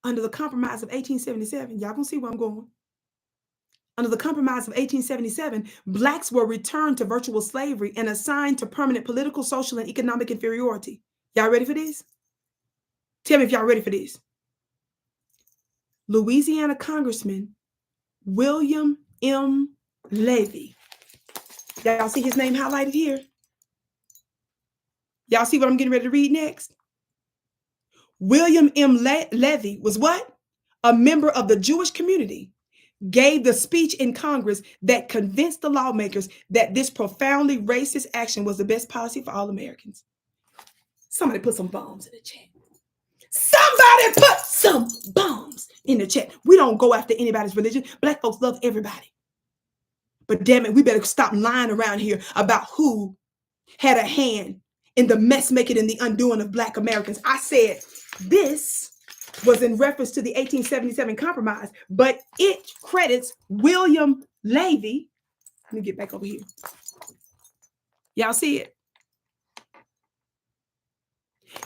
Under the Compromise of 1877, y'all gonna see where I'm going. Under the Compromise of 1877, blacks were returned to virtual slavery and assigned to permanent political, social, and economic inferiority. Y'all ready for this? Tell me if y'all ready for this. Louisiana Congressman William M. Levy. Y'all see his name highlighted here? Y'all see what I'm getting ready to read next? William M. Levy was what? A member of the Jewish community, gave the speech in Congress that convinced the lawmakers that this profoundly racist action was the best policy for all Americans. Somebody put some bombs in the chat. Somebody put some bombs in the chat. We don't go after anybody's religion. Black folks love everybody. But damn it, we better stop lying around here about who had a hand in the mess making and the undoing of Black Americans. I said this was in reference to the 1877 Compromise, but it credits William Levy. Let me get back over here. Y'all see it?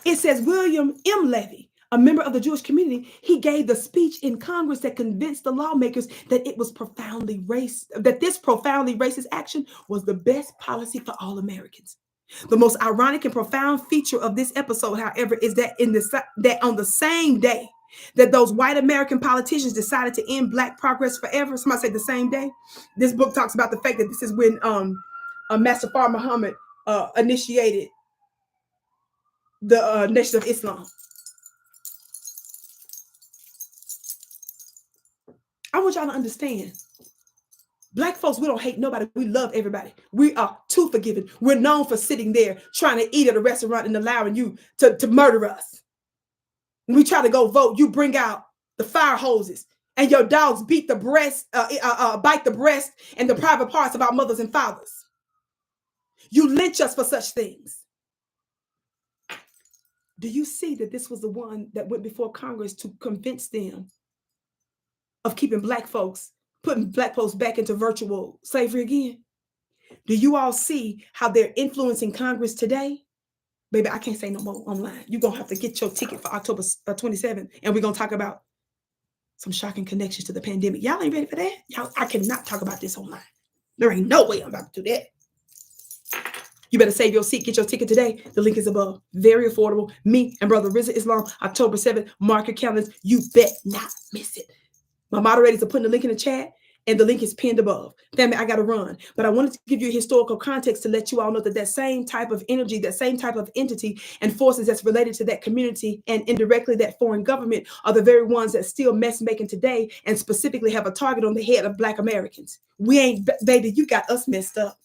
It says William M. Levy, a member of the Jewish community, he gave the speech in Congress that convinced the lawmakers that it was profoundly this profoundly racist action was the best policy for all Americans. The most ironic and profound feature of this episode, however, is that that on the same day that those white American politicians decided to end Black progress forever, somebody say the same day. This book talks about the fact that this is when Master Fard Muhammad initiated the Nation of Islam. I want y'all to understand. Black folks, we don't hate nobody. We love everybody. We are too forgiving. We're known for sitting there trying to eat at a restaurant and allowing you to murder us. When we try to go vote, you bring out the fire hoses and your dogs bite the breast and the private parts of our mothers and fathers. You lynch us for such things. Do you see that this was the one that went before Congress to convince them of keeping Black folks, putting Black folks back into virtual slavery again? Do you all see how they're influencing Congress today? Baby, I can't say no more online. You're going to have to get your ticket for October 27th, and we're going to talk about some shocking connections to the pandemic. Y'all ain't ready for that? Y'all, I cannot talk about this online. There ain't no way I'm about to do that. You better save your seat. Get your ticket today. The link is above. Very affordable. Me and Brother Rizza Islam, October 7th. Mark your calendars. You bet not miss it. My moderators are putting the link in the chat, and the link is pinned above. Family, I got to run. But I wanted to give you a historical context to let you all know that that same type of energy, that same type of entity and forces that's related to that community and indirectly that foreign government are the very ones that still mess making today and specifically have a target on the head of Black Americans. We ain't, baby, you got us messed up.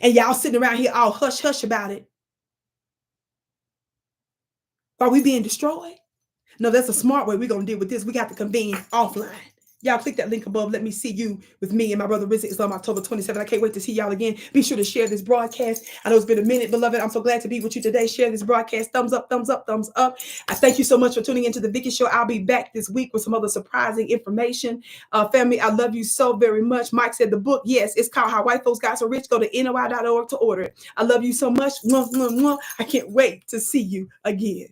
And y'all sitting around here all hush hush about it. Are we being destroyed? No, that's a smart way we're going to deal with this. We got to convene offline. Y'all click that link above. Let me see you with me and my brother Rizza Islam, October 27th. I can't wait to see y'all again. Be sure to share this broadcast. I know it's been a minute, beloved. I'm so glad to be with you today. Share this broadcast. Thumbs up, thumbs up, thumbs up. I thank you so much for tuning into the Vicki Show. I'll be back this week with some other surprising information. Family, I love you so very much. Mike said the book, yes, it's called How White Folks Got So Rich. Go to NOI.org to order it. I love you so much. Mwah, mwah, mwah. I can't wait to see you again.